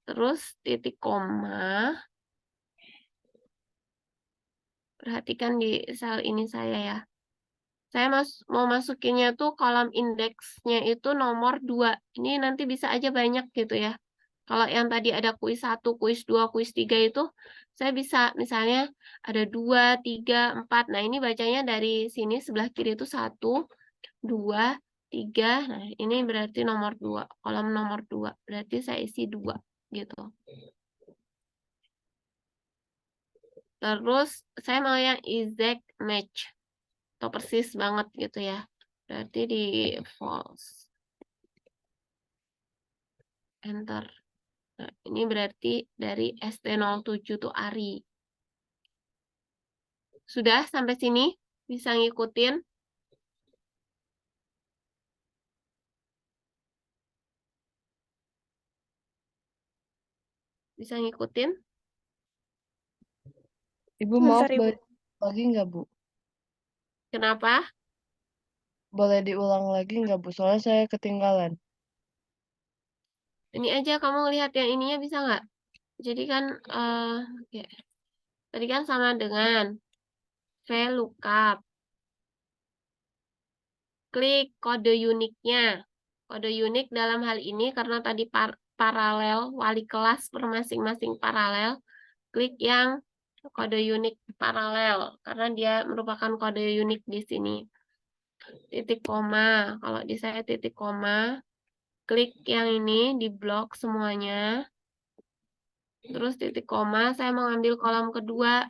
Terus titik koma. Perhatikan di sel ini saya ya. Saya mau masukinnya tuh kolom indeksnya itu nomor 2. Ini nanti bisa aja banyak gitu ya. Kalau yang tadi ada kuis 1, kuis 2, kuis 3 itu, saya bisa misalnya ada 2, 3, 4. Nah, ini bacanya dari sini sebelah kiri itu 1, 2, 3. Nah, ini berarti nomor 2. Kolom nomor 2. Berarti saya isi 2 gitu. Terus saya mau yang exact match. Atau persis banget gitu ya. Berarti di false. Enter. Nah, ini berarti dari ST07 tuh Ari. Sudah sampai sini? Bisa ngikutin? Bisa ngikutin? Ibu Bentar, maaf, Ibu. boleh lagi nggak, Bu? Kenapa? Boleh diulang lagi nggak, Bu? Soalnya saya ketinggalan. Ini aja kamu lihat yang ininya bisa nggak? Jadi kan, oke. Tadi kan sama dengan VLOOKUP. Klik kode uniknya. Kode unik dalam hal ini karena tadi paralel, wali kelas per masing-masing paralel. Klik yang kode unik paralel karena dia merupakan kode unik di sini. Titik koma. Kalau di saya titik koma, klik yang ini di blok semuanya. Terus titik koma, saya mengambil kolom kedua.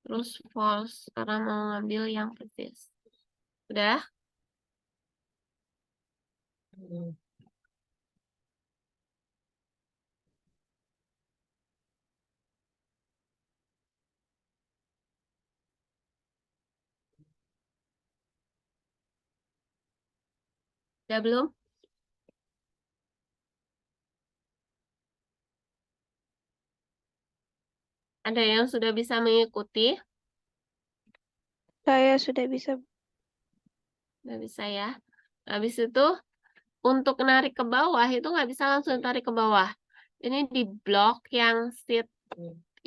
Terus false karena mau ngambil yang persis. Udah? Udah belum? Ada yang sudah bisa mengikuti? Saya sudah bisa. Nggak bisa ya. Habis itu, untuk narik ke bawah, itu nggak bisa langsung tarik ke bawah. Ini di blok yang sheet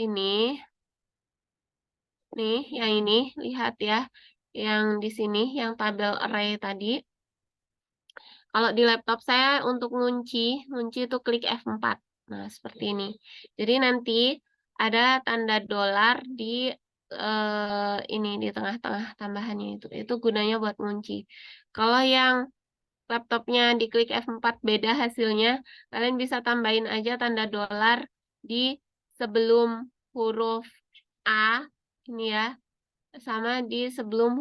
ini. Nih, yang ini, lihat ya. Yang di sini, yang tabel array tadi. Kalau di laptop saya untuk ngunci itu klik F4. Nah, seperti ini. Jadi nanti ada tanda dolar di ini di tengah-tengah tambahannya itu. Itu gunanya buat ngunci. Kalau yang laptopnya diklik F4 beda hasilnya, kalian bisa tambahin aja tanda dolar di sebelum huruf A ini ya, sama di sebelum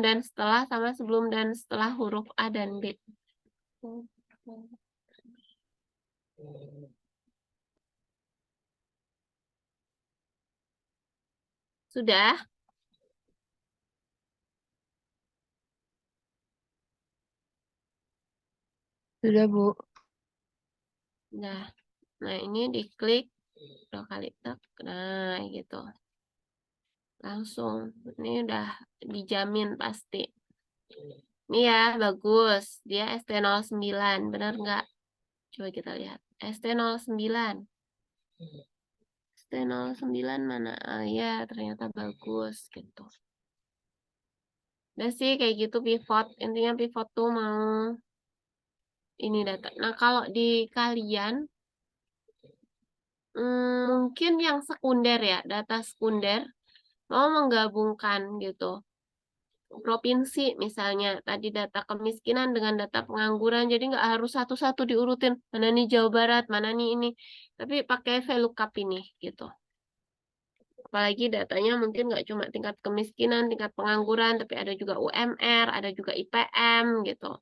dan setelah, sama sebelum dan setelah huruf A dan B. Sudah? Sudah, Bu. Nah, nah ini diklik 2 kali tak. Nah, gitu. Langsung. Ini udah dijamin pasti. Ini ya, bagus. Dia ST09, benar nggak? Coba kita lihat. ST09. ST09 mana? Ah, ya, ternyata bagus gitu. Udah sih kayak gitu pivot. Intinya pivot tuh mau ini data. Nah, kalau di kalian mungkin yang sekunder ya, data sekunder mau menggabungkan gitu. Provinsi misalnya, tadi data kemiskinan dengan data pengangguran, jadi nggak harus satu-satu diurutin, mana nih Jawa Barat, mana nih ini. Tapi pakai VLOOKUP ini gitu. Apalagi datanya mungkin nggak cuma tingkat kemiskinan, tingkat pengangguran, tapi ada juga UMR, ada juga IPM gitu.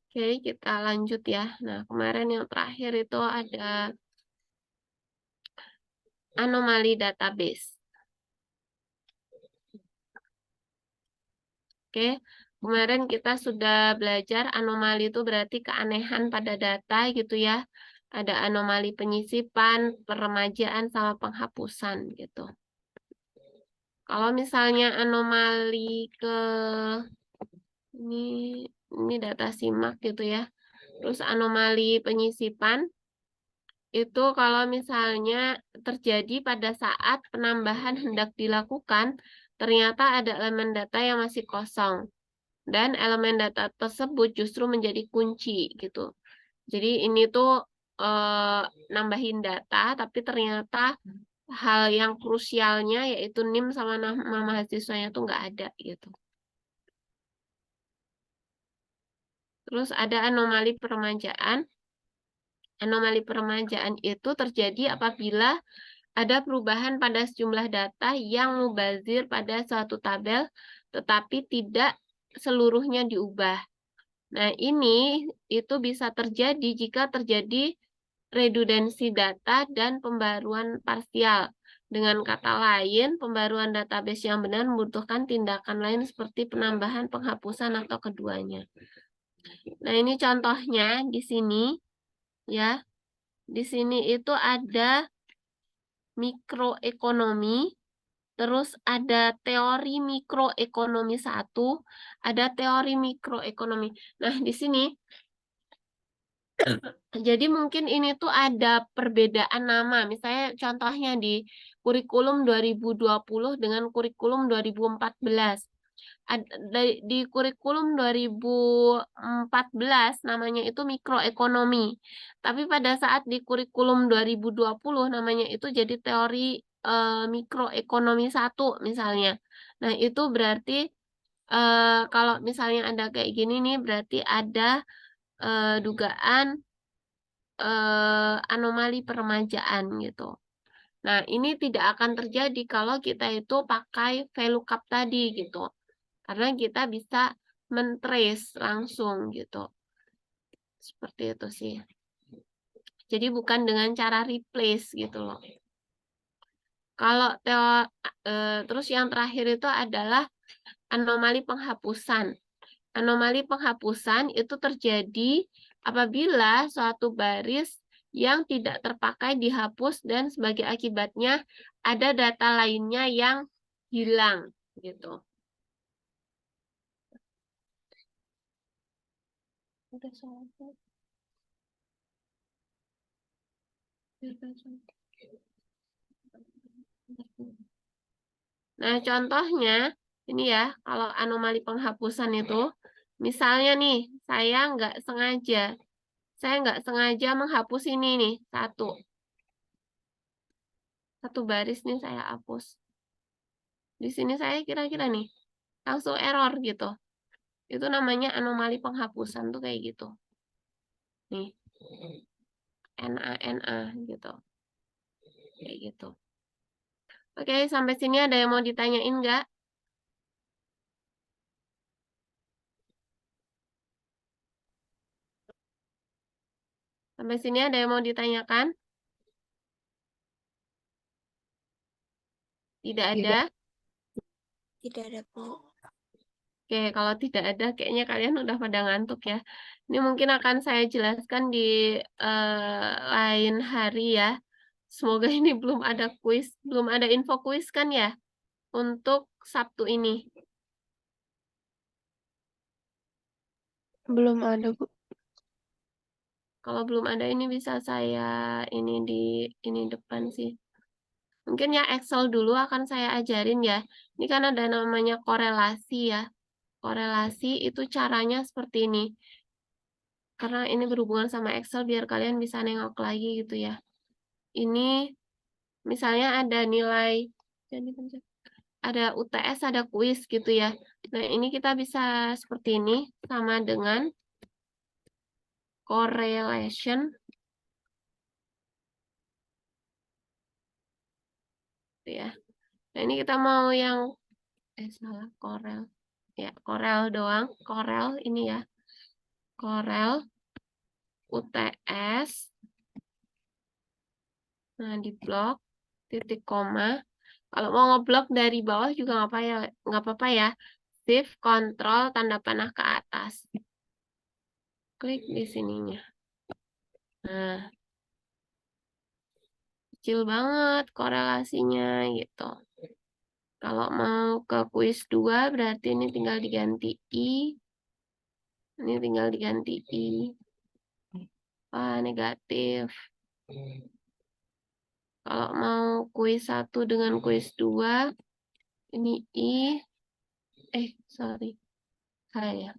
Oke, kita lanjut ya. Nah, kemarin yang terakhir itu ada anomali database. Oke, kemarin kita sudah belajar anomali itu berarti keanehan pada data gitu ya. Ada anomali penyisipan, peremajaan, sama penghapusan gitu. Kalau misalnya anomali ke ini data simak gitu ya. Terus anomali penyisipan itu kalau misalnya terjadi pada saat penambahan hendak dilakukan, ternyata ada elemen data yang masih kosong. Dan elemen data tersebut justru menjadi kunci gitu. Jadi ini tuh nambahin data, tapi ternyata hal yang krusialnya yaitu NIM sama nama mahasiswanya tuh nggak ada gitu. Terus ada anomali peremajaan. Anomali peremajaan itu terjadi apabila ada perubahan pada sejumlah data yang mubazir pada suatu tabel, tetapi tidak seluruhnya diubah. Nah, ini itu bisa terjadi jika terjadi redundansi data dan pembaruan parsial. Dengan kata lain, pembaruan database yang benar membutuhkan tindakan lain seperti penambahan, penghapusan, atau keduanya. Nah, ini contohnya di sini ya. Di sini itu ada mikroekonomi, terus ada teori mikroekonomi 1, ada teori mikroekonomi. Nah, di sini jadi mungkin ini tuh ada perbedaan nama. Misalnya contohnya di kurikulum 2020 dengan kurikulum 2014. Di kurikulum 2014 namanya itu mikroekonomi. Tapi pada saat di kurikulum 2020 namanya itu jadi teori mikroekonomi 1 misalnya. Nah, itu berarti kalau misalnya ada kayak gini nih berarti ada dugaan anomali peremajaan gitu. Nah, ini tidak akan terjadi kalau kita itu pakai VLOOKUP tadi gitu. Karena kita bisa men-trace langsung gitu. Seperti itu sih. Jadi bukan dengan cara replace gitu loh. Kalau terus yang terakhir itu adalah anomali penghapusan. Anomali penghapusan itu terjadi apabila suatu baris yang tidak terpakai dihapus dan sebagai akibatnya ada data lainnya yang hilang gitu. Nah, contohnya ini ya, kalau anomali penghapusan itu, misalnya nih, saya nggak sengaja menghapus ini nih, satu baris nih saya hapus. Di sini saya kira-kira nih, langsung error gitu. Itu namanya anomali penghapusan tuh kayak gitu. Nih, NA gitu. Kayak gitu. Oke, sampai sini ada yang mau ditanyain nggak? Sampai sini ada yang mau ditanyakan? Tidak ada? Tidak ada, Bu. Oke, kalau tidak ada, kayaknya kalian udah pada ngantuk ya. Ini mungkin akan saya jelaskan di lain hari ya. Semoga ini belum ada kuis, belum ada info kuis kan ya untuk Sabtu ini. Belum ada, Bu. Kalau belum ada ini bisa saya ini di ini depan sih. Mungkin ya Excel dulu akan saya ajarin ya. Ini kan ada namanya korelasi ya. Korelasi itu caranya seperti ini. Karena ini berhubungan sama Excel biar kalian bisa nengok lagi gitu ya. Ini misalnya ada nilai, ada UTS, ada kuis gitu ya. Nah ini kita bisa seperti ini sama dengan correlation. Gitu ya. Nah ini kita mau yang salah Corel. Ya, Corel doang. Corel ini ya. Corel UTS. Nah, di blok titik koma. Kalau mau ngeblok dari bawah juga nggak apa-apa ya. Shift, Control, tanda panah ke atas. Klik di sininya. Nah, kecil banget korelasinya gitu. Kalau mau ke kuis 2 berarti ini tinggal diganti I. Ini tinggal diganti I. Wah, negatif. Kalau mau kuis 1 dengan kuis 2, ini I. Sorry. H ya.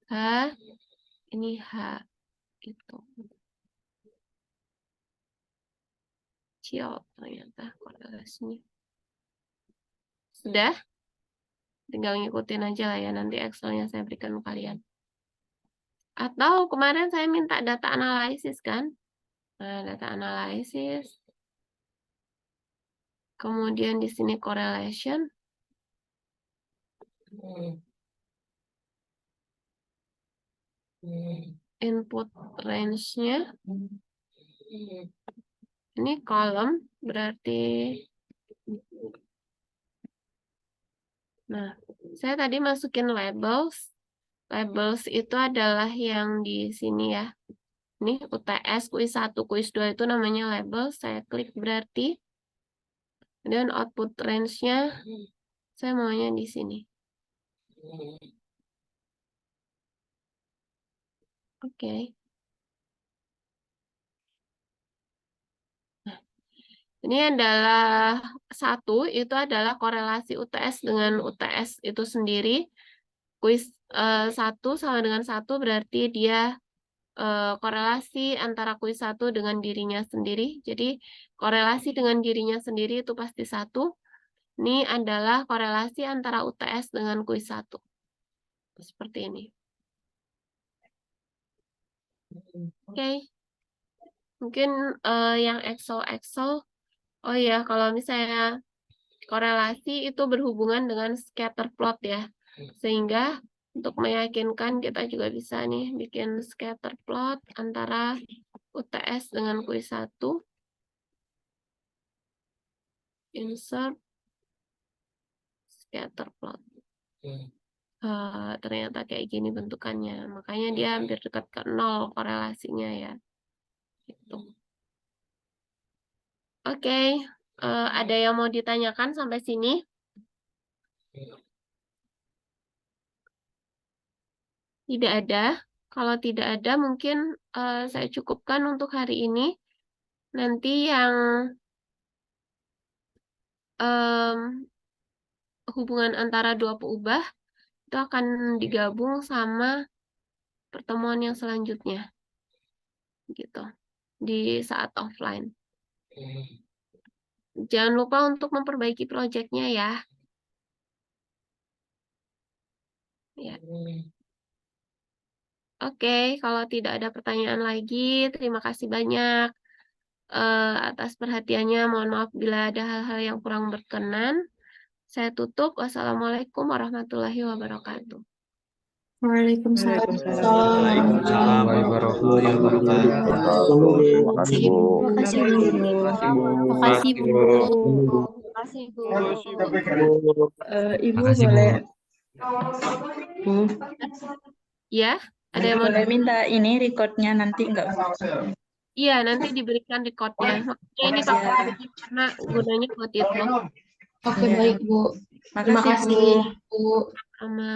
H. Ini H. Gitu. Kecil ternyata korelasinya. Sudah? Tinggal ngikutin aja lah ya. Nanti Excel-nya saya berikan ke kalian. Atau kemarin saya minta data analisis kan? Nah, data analisis. Kemudian di sini correlation. Input range-nya. Ini kolom berarti. Nah, saya tadi masukin labels. Labels itu adalah yang di sini ya. Ini UTS, kuis 1, kuis 2 itu namanya label. Saya klik berarti. Dan output range-nya saya maunya di sini. Oke. Nah, ini adalah 1, itu adalah korelasi UTS dengan UTS itu sendiri. Kuis 1 sama dengan 1 berarti dia korelasi antara kuis 1 dengan dirinya sendiri. Jadi korelasi dengan dirinya sendiri itu pasti 1. Ini adalah korelasi antara UTS dengan kuis 1. Seperti ini. Oke. Mungkin yang Excel. Oh ya, kalau misalnya korelasi itu berhubungan dengan scatter plot ya. Sehingga untuk meyakinkan kita juga bisa nih bikin scatter plot antara UTS dengan kuis 1. Insert scatter plot. Ternyata kayak gini bentukannya. Makanya dia hampir dekat ke 0 korelasinya ya. Gitu. Oke. Ada yang mau ditanyakan sampai sini? Tidak ada. Kalau tidak ada mungkin saya cukupkan untuk hari ini. Nanti yang hubungan antara dua peubah itu akan digabung sama pertemuan yang selanjutnya. Gitu. Di saat offline. Jangan lupa untuk memperbaiki proyeknya ya. Ya. Oke, kalau tidak ada pertanyaan lagi, terima kasih banyak atas perhatiannya. Mohon maaf bila ada hal-hal yang kurang berkenan. Saya tutup. Wassalamualaikum warahmatullahi wabarakatuh. Waalaikumsalam. Waalaikumsalam warahmatullahi wabarakatuh. Terima Terima kasih, Bu. Terima kasih, Bu. Terima kasih, Bu. Makasih, Bu. Ibu Makasih, Bu. boleh, Bu, Ya, ada yang mau boleh minta ini recordnya nanti nggak, Bu? Iya, nanti diberikan recordnya. Makanya ini kakak Ya, bikin karena gunanya buat itu. Oke, baik, Bu. Terima Makasih, kasih, Bu. Bu. Sama